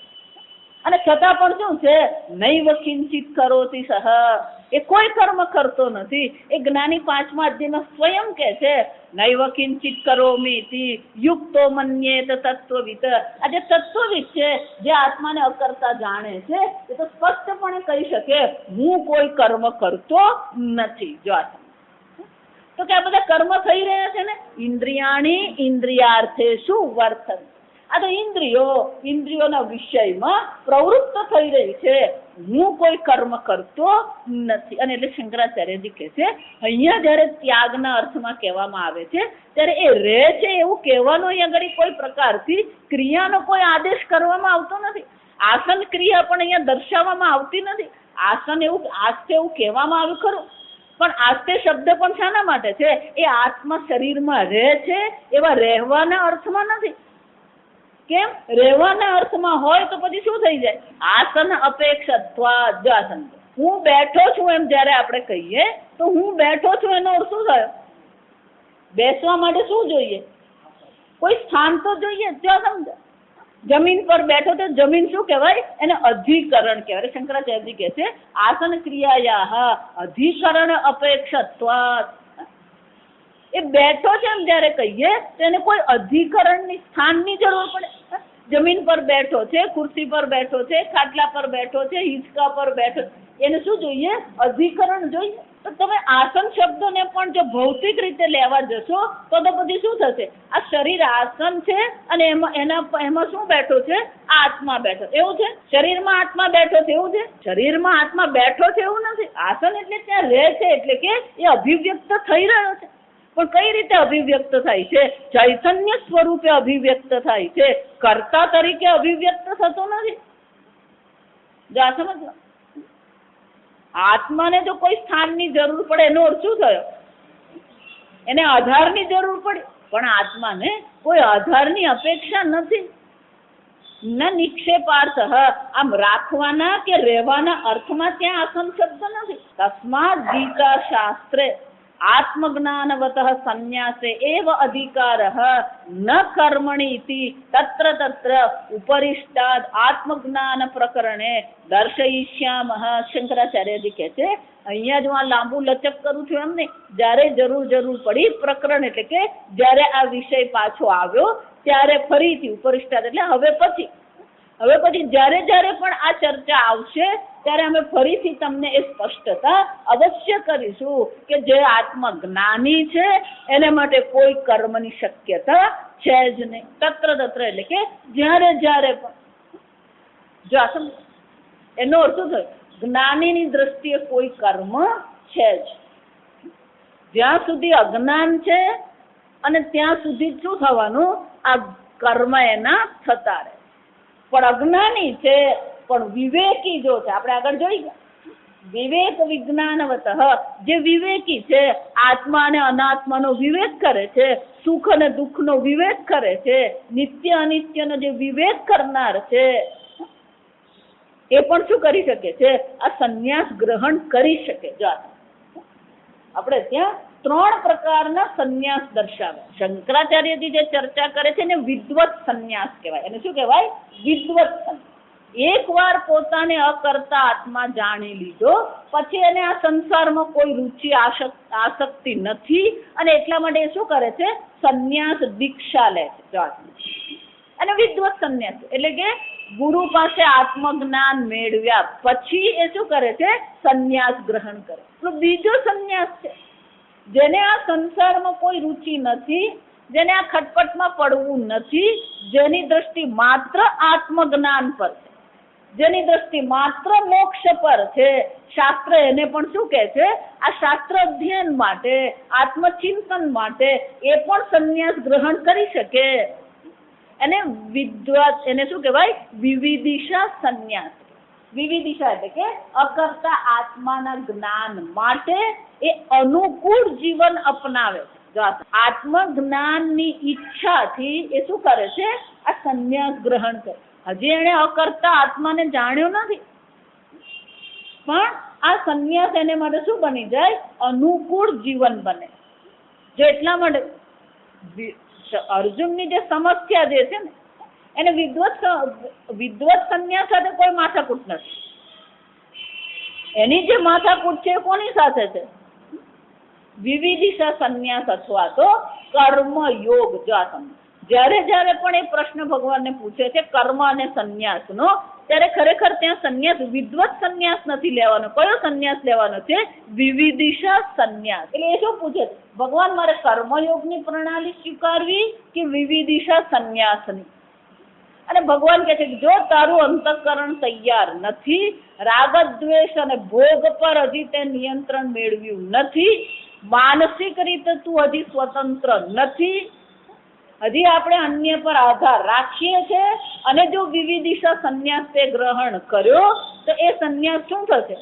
અને છતાં પણ શું છે? નૈવ કિંચિત કરોતિ સહ, એ કોઈ કર્મ કરતો નથી. એ જ્ઞાની 5મા અધ્યાયમાં સ્વયં કહે છે નૈવ કિંચિત કરોમિતિ યુક્તો મન્યેત તત્વવિત. આ જે તત્વવિત છે, જે આત્માને અકર્તા જાણે છે, એ તો સ્પષ્ટપણે કહી શકે હું કોઈ કર્મ કરતો નથી. જો આ તો કે આ બધા કર્મ થઈ રહ્યા છે ને, ઇન્દ્રિયાણી ઇન્દ્રિયાર્થેષુ વર્તન. આ તો ઇન્દ્રિયોના વિષયમાં પ્રવૃત્ત થઈ રહી છે, હું કોઈ કર્મ કરતો નથી. અને એટલે શંકરાચાર્યજી કહે છે અહીંયા જયારે ત્યાગના અર્થમાં કહેવામાં આવે છે ત્યારે એ રહે છે એવું કહેવાનો અહીંયા આગળ કોઈ પ્રકારથી ક્રિયાનો કોઈ આદેશ કરવામાં આવતો નથી. આસન ક્રિયા પણ અહીંયા દર્શાવવામાં આવતી નથી. આસન એવું આસ્તે એવું કહેવામાં આવ્યું ખરું, પણ આસ્તે શબ્દ પણ શાના માટે છે? એ આત્મા શરીરમાં રહે છે એવા રહેવાના અર્થમાં નથી. કેમ? રહેવાના અર્થમાં હોય તો પછી શું થઈ જાય? આસન અપેક્ષત્વાદ. જો આસન હું બેઠો છું એમ જ્યારે આપણે કહીએ તો હું બેઠો છું એનો અર્થ શું થયો? બેસવા માટે શું જોઈએ? કોઈ સ્થાન તો જોઈએ. જો સમજો જમીન પર બેઠો તો જમીન શું કહેવાય? એને અધિકરણ કહેવાય. શંકરાચાર્યજી કહે છે આસન ક્રિયાયા અધિકરણ અપેક્ષત્વાદ. એ બેઠો છે એમ જ્યારે કહીએ તો એને કોઈ અધિકરણની સ્થાનની જરૂર પડે. જમીન પર બેઠો છે, ખુરશી પર બેઠો છે, ખાટલા પર બેઠો છે, હિંચકા પર બેઠો, એને શું જોઈએ? અધિકરણ જોઈએ. તો તમે આસન શબ્દને પણ જો ભૌતિક રીતે લેવા જશો તો પછી શું થશે? આ શરીર આસન છે અને એમાં શું બેઠો છે? આત્મા બેઠો. એવું છે? શરીરમાં આત્મા બેઠો છે એવું છે? શરીરમાં આત્મા બેઠો છે એવું નથી. આસન એટલે ત્યાં રહે છે, એટલે કે એ અભિવ્યક્ત થઈ રહ્યો છે. પણ કઈ રીતે અભિવ્યક્ત થાય છે? ચૈતન્ય સ્વરૂપે અભિવ્યક્ત થાય છે, કર્તા તરીકે અભિવ્યક્ત થતો નથી. જા સમજો, આત્માને જો કોઈ સ્થાનની જરૂર પડે એનો અર્થ શું થયો? એને આધારની જરૂર પડી. પણ આત્માને કોઈ આધારની અપેક્ષા નથી. ન નિક્ષેપાર્થ, આમ રાખવાના કે રહેવાના અર્થમાં ત્યાં આસન શબ્દ નથી. તસ્માત ગીતા શાસ્ત્રે આત્મજ્ઞાનવત સંન્યાસે એવ અધિકાર ન કર્મણિ ઇતિ તત્ર તત્ર ઉપરિષ્ટાદ આત્મજ્ઞાન પ્રકરણે દર્શયિષ્યામઃ. શંકરાચાર્યજી કહે છે અહીંયા જો આ લાંબુ લચક કરું છું એમ નહીં, જ્યારે જરૂર પડી પ્રકરણ એટલે કે જ્યારે આ વિષય પાછો આવ્યો ત્યારે ફરીથી ઉપરિષ્ટાદ એટલે હવે પછી જ્યારે પણ આ ચર્ચા આવશે ત્યારે અમે ફરીથી તમને એ સ્પષ્ટતા અવશ્ય કરીશું કે જે આત્મજ્ઞાની છે એને માટે કોઈ કર્મની શક્યતા છે જ નહીં. તત્ર તત્ર એટલે કે જ્યારે પણ. જો એનો અર્થ થયો જ્ઞાનીની દ્રષ્ટિએ કોઈ કર્મ છે જ. જ્યાં સુધી અજ્ઞાન છે અને ત્યાં સુધી શું થવાનું? આ કર્મ એના થતા રહે. પણ અજ્ઞાની છે પણ વિવેકી જો છે, આપણે આગળ જોઈ ગયા, વિવેક વિજ્ઞાનવત, જે વિવેકી છે આત્મા અને અનાત્માનો વિવેક કરે છે, સુખ અને દુઃખનો વિવેક કરે છે, નિત્ય અનિત્યનો જે વિવેક કરનાર છે એ પણ શું કરી શકે છે? આ સંન્યાસ ગ્રહણ કરી શકે. જો આપણે ત્યાં 3 પ્રકારના સંન્યાસ દર્શાવે. શંકરાચાર્યજી જે ચર્ચા કરે છે ને વિદ્વત સંન્યાસ કહેવાય. એને શું કહેવાય? વિદ્વત સંન્યાસ. એકવાર પોતાને અકર્તા આત્મા જાણી લીધો પછી એને આ સંસારમાં કોઈ રુચિ આસક્તિ નથી અને એટલા માટે એ શું કરે છે? સંન્યાસ દીક્ષા લે છે. અને વિદ્વત સંન્યાસ એટલે કે ગુરુ પાસે આત્મજ્ઞાન મેળવ્યા પછી એ શું કરે છે? સંન્યાસ ગ્રહણ કરે. તો બીજો સંન્યાસ છે જેને આ સંસારમાં કોઈ રુચિ નથી, જેને આ ખટપટમાં પડવું નથી, જેની દ્રષ્ટિ માત્ર આત્મજ્ઞાન પર છે, જેની દ્રષ્ટિ માત્ર મોક્ષ પર છે. શાસ્ત્ર એને પણ શું કહે છે? આ શાસ્ત્ર અધ્યયન માટે, આત્મચિંતન માટે એ પણ સંન્યાસ ગ્રહણ કરી શકે. એને વિદ્વત, એને શું કહેવાય? વિવિદિશા સંન્યાસ. વિવિદિશા એટલે કે અકર્તા આત્માના જ્ઞાન માટે એ અનુકૂળ જીવન અપનાવે છે. આત્મજ્ઞાનની ઈચ્છાથી એ શું કરે છે? આ સંન્યાસ ગ્રહણ કરે. હજી એને અકર્તા આત્માને જાણ્યો નથી પણ આ સંન્યાસ એને માટે શું બની જાય? અનુકૂળ જીવન બને. જો એટલા માટે અર્જુનની જે સમસ્યા જે છે ને એને વિદ્વત સંન્યાસ સાથે કોઈ માથાકૂટ નથી. એની જે માથાકૂટ છે કોની સાથે છે? વિવિધિશા સંન્યાસ અથવા તો કર્મ યોગ. જ્યારે પણ એ પ્રશ્ન ભગવાનને પૂછે છે કર્મ અને સંન્યાસનો, ત્યારે ખરેખર ત્યાં સંન્યાસ વિદ્વત સંન્યાસ નથી લેવાનો. કયો સંન્યાસ લેવાનો છે? વિવિધિશા સંન્યાસ. એટલે એ શું પૂછે? ભગવાન મારે કર્મયોગની પ્રણાલી સ્વીકારવી કે વિવિધિશા સંન્યાસની? અને ભગવાન કહે છે કે જો તારું અંતઃકરણ તૈયાર નથી, રાગ દ્વેષ અને ભોગ પર હજી તે નિયંત્રણ મેળવ્યું નથી, માનસિક રીતે તું હજી સ્વતંત્ર નથી, હજી આપણે અન્ય પર આધાર રાખીએ છીએ અને જો વિવિધિશા સંન્યાસ તે ગ્રહણ કર્યો તો એ સંન્યાસ શું થશે?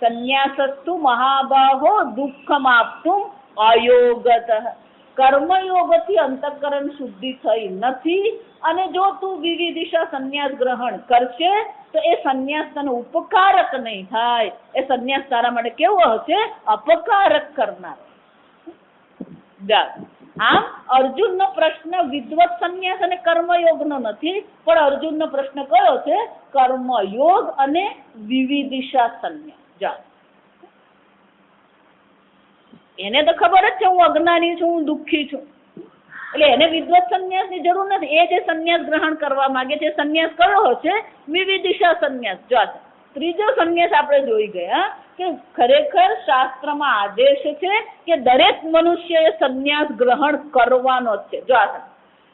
સંન્યાસસ્તુ મહાબાહો દુઃખમાપ્તુમ અયોગતઃ. કર્મયોગથી અંતઃકરણ શુદ્ધિ થઈ નથી અને જો તું વિવિધિશા સંન્યાસ ગ્રહણ કરશે તો એ સંન્યાસ તને ઉપકારક નહીં થાય. એ સંન્યાસ તારા માટે કેવો હશે? અપકારક કરનાર. આમ અર્જુનનો પ્રશ્ન વિદ્વત સંન્યાસ અને કર્મયોગનો નથી, પણ અર્જુનનો પ્રશ્ન કયો છે? કર્મયોગ અને વિવિધિશા સંન્યાસ. એને તો ખબર જ છે હું અજ્ઞાની છું, હું દુઃખી છું, એટલે એને વિદ્વત સંન્યાસની જરૂર નથી. એ જે સંન્યાસ ગ્રહણ કરવા માંગે છે સંન્યાસ કયો હશે? વિવિધિશા સંન્યાસ. જો ત્રીજો સંન્યાસ આપણે જોઈ ગયા કે ખરેખર શાસ્ત્રમાં આદેશ છે કે દરેક મનુષ્યએ સંન્યાસ ગ્રહણ કરવાનો જ છે. જો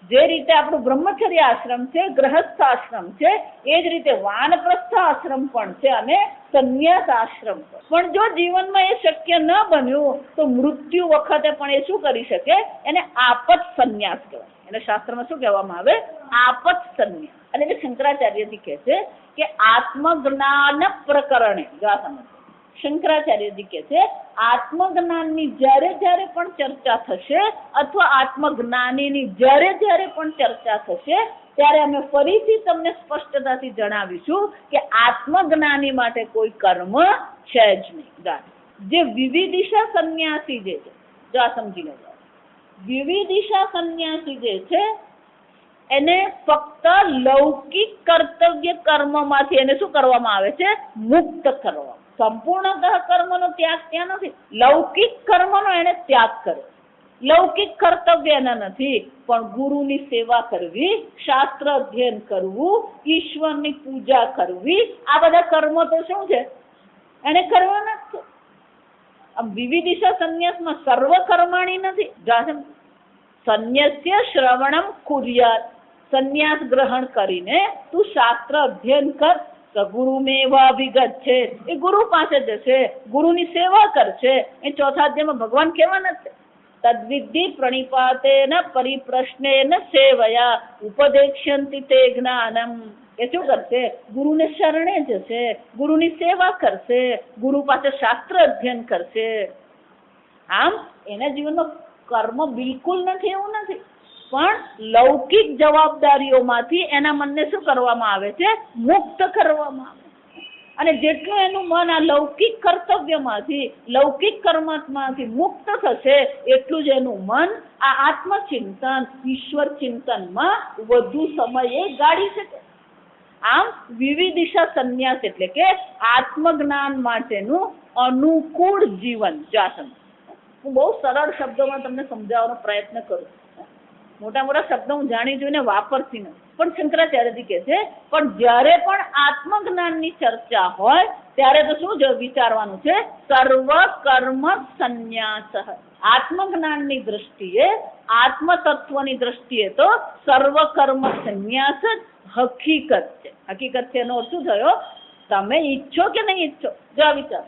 જે રીતે આપણું બ્રહ્મચર્ય આશ્રમ છે, ગ્રહસ્થ આશ્રમ છે, એ જ રીતે વાનપ્રસ્થ આશ્રમ પણ છે અને સંન્યાસ આશ્રમ પણ. જો જીવનમાં એ શક્ય ન બન્યું તો મૃત્યુ વખતે પણ એ શું કરી શકે? એને આપત સંન્યાસ કહેવાય. એને શાસ્ત્રમાં શું કહેવામાં આવે? આપત સંન્યાસ. અને એટલે શંકરાચાર્યજી કહે છે કે આત્મજ્ઞાન પ્રકરણે, શંકરાચાર્યજી કહે છે આત્મજ્ઞાનની જ્યારે જ્યારે પણ ચર્ચા થશે અથવા આત્મજ્ઞાનીની જ્યારે જ્યારે પણ ચર્ચા થશે ત્યારે અમે ફરીથી તમને સ્પષ્ટતાથી જણાવીશું કે આત્મજ્ઞાની માટે કોઈ કર્મ છે જ નહીં. જે વિવિધિશા સંન્યાસી જે છે, જો આ સમજી લો, વિવિધિશા સંન્યાસી જે છે એને ફક્ત લૌકિક કર્તવ્ય કર્મમાંથી એને શું કરવામાં આવે છે? મુક્ત કરવા. સંપૂર્ણતઃ કર્મનો ત્યાગ ત્યાં નથી. લૌકિક કર્મનો એને ત્યાગ કર્યો. લૌકિક કર્તવ્ય એના નથી, પણ ગુરુની સેવા કરવી, શાસ્ત્ર અધ્યયન કરવું, ઈશ્વરની પૂજા કરવી, આ બધા કર્મો તો શું છે? એને કરવાના જ છે. વિવિધિશા સંન્યાસમાં સર્વ કર્માણી નથી. સંન્યસ્ય શ્રવણમ કુર્યાત. સંન્યાસ ગ્રહણ કરીને તું શાસ્ત્ર અધ્યયન કર. ગુરુમેવાભિગત છે, એ ગુરુ પાસે જશે, ગુરુની સેવા કરશે. એ ચોથા અધ્યાયમાં ભગવાન કહેવાના છે તદ્વિધિ પ્રણિપાતેન પરિપ્રશ્નેન સેવયા ઉપદેક્ષ્યંતિ તે જ્ઞાનમ. એ શું કરશે? ગુરુને શરણે જશે, ગુરુની સેવા કરશે, ગુરુ પાસે શાસ્ત્ર અધ્યયન કરશે. આમ એના જીવનમાં કર્મ બિલકુલ નથી એવું નથી, પણ લૌકિક જવાબદારીઓમાંથી એના મનને શું કરવામાં આવે છે? મુક્ત કરવામાં આવે. અને જેટલું એનું મન આ લૌકિક કર્તવ્યમાંથી, લૌકિક કર્મમાંથી મુક્ત થશે એટલું જ એનું મન આ આત્મચિંતન, ઈશ્વર ચિંતનમાં વધુ સમયે ગાળી શકે. આમ વિવિધિશા સંન્યાસ એટલે કે આત્મજ્ઞાન માટેનું અનુકૂળ જીવન. હું બહુ સરળ શબ્દોમાં તમને સમજાવવાનો પ્રયત્ન કરું. મોટા મોટા શબ્દો હું જાણી જોઈને વાપરતી નથી, પણ શંકરાચાર્યજી કહે છે પણ જ્યારે પણ આત્મજ્ઞાનની ચર્ચા હોય ત્યારે તો શું વિચારવાનું છે? સર્વ કર્મ સંન્યાસ. આત્મજ્ઞાનની દ્રષ્ટિએ, આત્મતત્વની દ્રષ્ટિએ તો સર્વ કર્મ સંન્યાસ જ હકીકત છે. હકીકત છે એનો અર્થ શું થયો? તમે ઈચ્છો કે નહીં ઈચ્છો. જો વિચાર,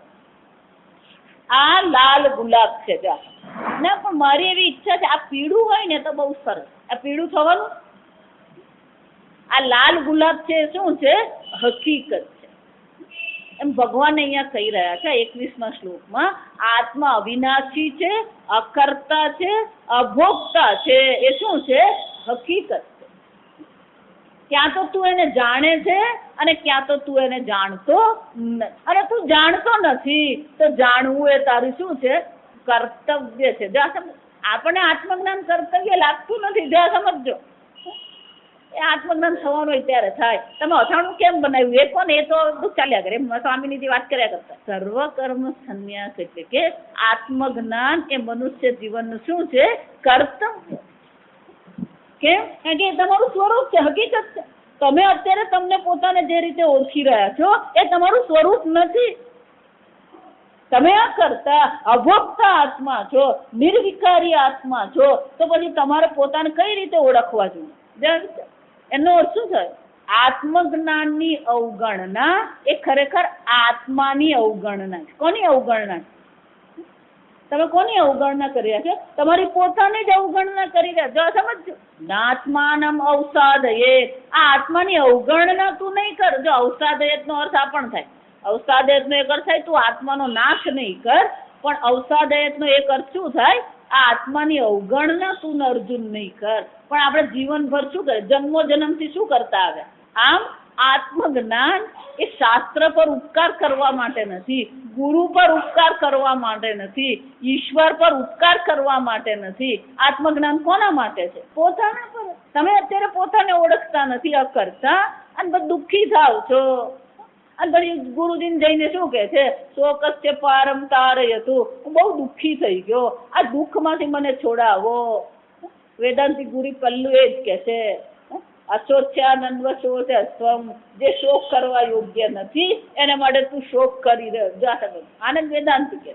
આ લાલ ગુલાબ છે, ના પણ મારી એવી ઈચ્છા છે આ પીળું હોય ને તો બહુ સરસ, આ પીળું થવાનું. આ લાલ ગુલાબ છે શું છે? હકીકત છે. એમ ભગવાન અહીંયા કહી રહ્યા છે 21મા શ્લોકમાં, આત્મા અવિનાશી છે, અકર્તા છે, અભોક્તા છે. એ શું છે? હકીકત છે. ક્યાં તો તું એને જાણે છે અને ક્યાં તો તું એને જાણતો નથી. અને તું જાણતો નથી તો જાણવું એ તારું શું છે? કર્તવ્ય છે. આપણને આત્મજ્ઞાન કર્તવ્ય લાગતું નથી. સમજજો, એ આત્મજ્ઞાન થવાનું હોય ત્યારે થાય. તમે અથાણું કેમ બનાવ્યું એ કોને? એ તો ચાલ્યા કરે, સ્વામીની વાત કર્યા કરતા. સર્વ કર્મ સંન્યાસ એટલે કે આત્મજ્ઞાન એ મનુષ્ય જીવનનું શું છે? કર્તવ્ય. કેમ? કારણ કે એ તમારું સ્વરૂપ છે, હકીકત છે. તમે અત્યારે તમને પોતાને જે રીતે ઓળખી રહ્યા છો એ તમારું સ્વરૂપ નથી. તમે આ કરતા અભોક્તા આત્મા છો, નિર્વિકારી આત્મા છો, તો પછી તમારે પોતાને કઈ રીતે ઓળખવા જોઈએ? એનો અર્થ શું થાય? આત્મજ્ઞાનની અવગણના એ ખરેખર આત્માની અવગણના છે. કોની અવગણના? તમે કોની અવગણના કરી રહ્યા છો? તમારી પોતાની જ અવગણના કરી રહ્યા છો. સમજો, નાત્માનમ અવસાદયેત. આ આત્માની અવગણના તું નહીં કર. જો અવસાદયેત નો અર્થ આ પણ થાય. અવસાદયેત નો એક અર્થ થાય તું આત્માનો નાશ નહીં કર, પણ અવસાદયેત નો એક અર્થ શું થાય? આ આત્માની અવગણના તું અર્જુન નહીં કર. પણ આપણે જીવનભર શું કરે? જન્મો જન્મથી શું કરતા આવ્યા? આમ આત્મજ્ઞાન એ શાસ્ત્ર પર ઉપકાર કરવા માટે નથી, ગુરુ પર ઉપકાર કરવા માટે નથી, ઈશ્વર પર ઉપકાર કરવા માટે નથી. આત્મજ્ઞાન કોના માટે છે? પોતાના પર. તમે અત્યારે પોતાને ઓળખતા નથી, અકર્તા, અને બધું દુઃખી થાવ છો. અને પછી ગુરુજીને જઈને શું કહે છે? શોકસ્ય પારમ તારયતુ. હું બહુ દુઃખી થઈ ગયો, આ દુઃખમાંથી મને છોડાવો. વેદાંતિ ગુરુ પલ્લુ એ જ કહે છે, અશોચ્યાનંદ શોચ સ્વમ. જે શોક કરવા યોગ્ય નથી એને માટે તું શોક કરી રહ્યો. આનંદ વેદાંતિ કે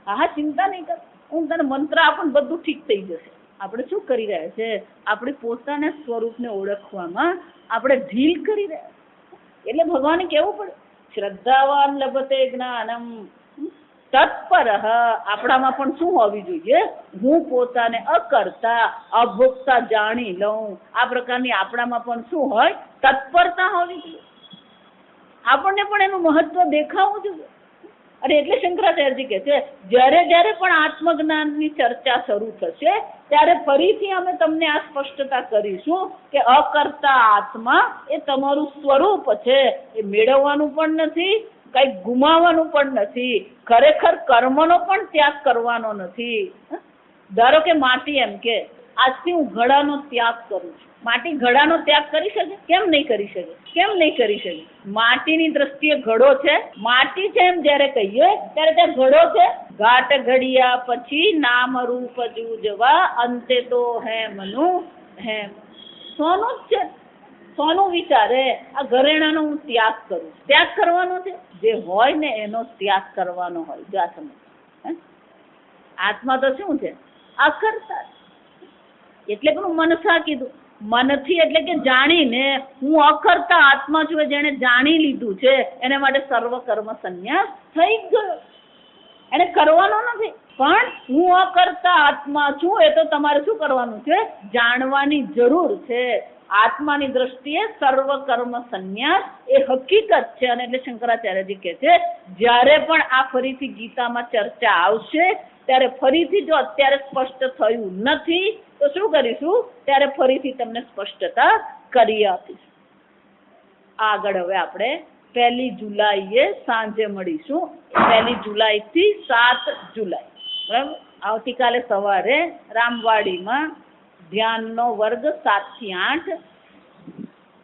હા, ચિંતા નહીં કર, હું તને મંત્ર આપું, બધું ઠીક થઈ જશે. આપણે શું કરી રહ્યા છે? આપણે પોતાના સ્વરૂપને ઓળખવામાં આપણે ઢીલ કરી રહ્યા. એટલે ભગવાને કેવું પડે, શ્રદ્ધાવાન લભતે જ્ઞાનમ તત્પર. આપણામાં પણ શું હોવી જોઈએ? હું પોતાને અકર્તા અભોક્તા જાણી લઉં. આ પ્રકારની આપણામાં પણ શું હોય? તત્પરતા હોવી જોઈએ. આપણને પણ એનું મહત્વ દેખાવું જોઈએ. અને એટલે શંકરાચાર્યજી કહે છે, જ્યારે જ્યારે પણ આત્મજ્ઞાનની ચર્ચા શરૂ થશે ત્યારે ફરીથી અમે તમને આ સ્પષ્ટતા કરીશું કે અકર્તા આત્મા એ તમારું સ્વરૂપ છે. એ મેળવવાનું પણ નથી, કઈ ગુમાવવાનું પણ નથી, ખરેખર કર્મનો પણ ત્યાગ કરવાનો નથી. ધારો કે માટી એમ કે આજથી હું ઘડાનો ત્યાગ કરું છું. માટી ઘડાનો ત્યાગ કરી શકે? કેમ નહીં કરી શકે? કેમ નહીં કરી શકે? માટીની દ્રષ્ટિએ ઘડો છે, માટી છે એમ જયારે કહીએ ત્યારે ત્યાં ઘડો છે. ઘાટ ઘડિયા પછી નામ રૂપ જૂજવા, અંતે તો હે મનુ હે. સોનું જ છે, સોનું વિચારે આ ઘરેણાનો હું ત્યાગ કરું. ત્યાગ કરવાનો છે, જે હોય ને એનો ત્યાગ કરવાનો હોય. જો આ સમજ. આત્મા તો શું છે? અકર્તા. એટલે પેલું મનસા કીધું, મનથી એટલે કે જાણીને હું અકર્તા આત્મા છું, જેને જાણી લીધું છે એને માટે સર્વ કર્મ સંન્યાસ થઈ ગયો. એને કરવાનો નથી, પણ હું અકર્તા આત્મા છું એ તો તમારે શું કરવાનું છે? જાણવાની જરૂર છે. આત્માની દ્રષ્ટિએ સર્વ કર્મ સંન્યાસ એ હકીકત છે. અને એટલે શંકરાચાર્યજી કહે છે, જ્યારે પણ આ ફરીથી ગીતામાં ચર્ચા આવશે ત્યારે ફરીથી, જો અત્યારે સ્પષ્ટ થયું નથી તો શું કરીશું? ત્યારે ફરીથી તમને સ્પષ્ટતા કરી આપીશું. આગળ હવે આપણે 1 જુલાઈએ સાંજે મળીશું. 1 જુલાઈ થી 7 જુલાઈ, બરાબર? આવતીકાલે સવારે રામવાડીમાં ધ્યાનનો વર્ગ 7 થી 8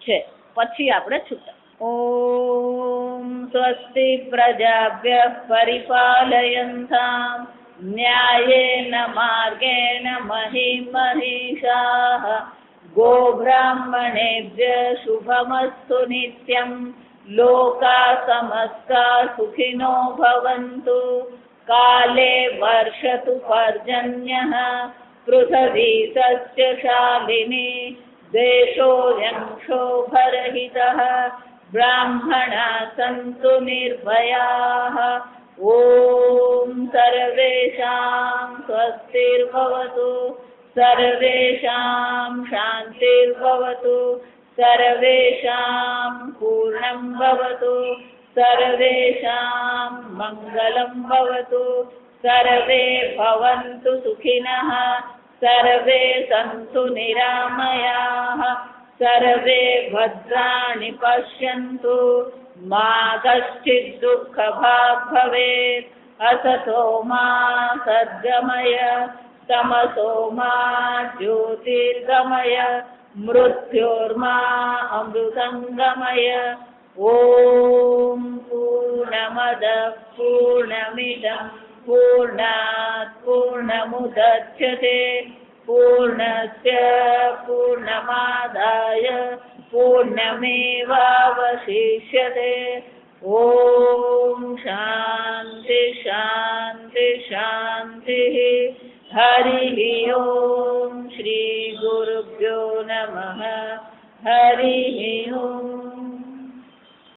છે. પછી આપણે છૂટા. ઓમ સ્વસ્તિ પ્રજાભ્ય પરિપાલયન્તામ ન્યાયેન માર્ગેણ મહિં મહિષાઃ ગોબ્રાહ્મણેભ્ય શુભમસ્તુ નિત્યં લોકા સમસ્તા સુખિનો ભવन्तુ કાલે વર્ષતુ પર્જન્યઃ પૃથ્વી સસ્યશાલિની દેશોऽયં ક્ષોભરહિતઃ બ્રાહ્મણા સन्तુ નિર્ભયાઃ ઓમ સર્વેષાં સ્વસ્તિર્ભવતુ સર્વેષાં શાંતિર્ભવતુ સર્વેષાં પૂર્ણં ભવતુ સર્વેષાં મંગલં ભવતુ સર્વે ભવन्तુ સુખિનઃ સર્વે સन्तુ નિરામયાઃ સર્વે ભદ્રાણિ પશ્યन्तુ મા કશ્ચિદ દુઃખભાગ ભવેત અસતો મા સદ્ગમય તમસો મા જ્યોતિર્ગમય મૃત્યોર્મા અમૃતંગમય ઓમ પૂર્ણમદ પૂર્ણમિદં પૂર્ણાત પૂર્ણમુદચ્યતે પૂર્ણસ્ય પૂર્ણમાદાય પૂર્ણમેવાવશિષ્યતે ઓમ શાંતિ શાંતિ શાંતિ હરિ ઓમ શ્રી ગુરુભ્યો નમઃ હરિ ઓમ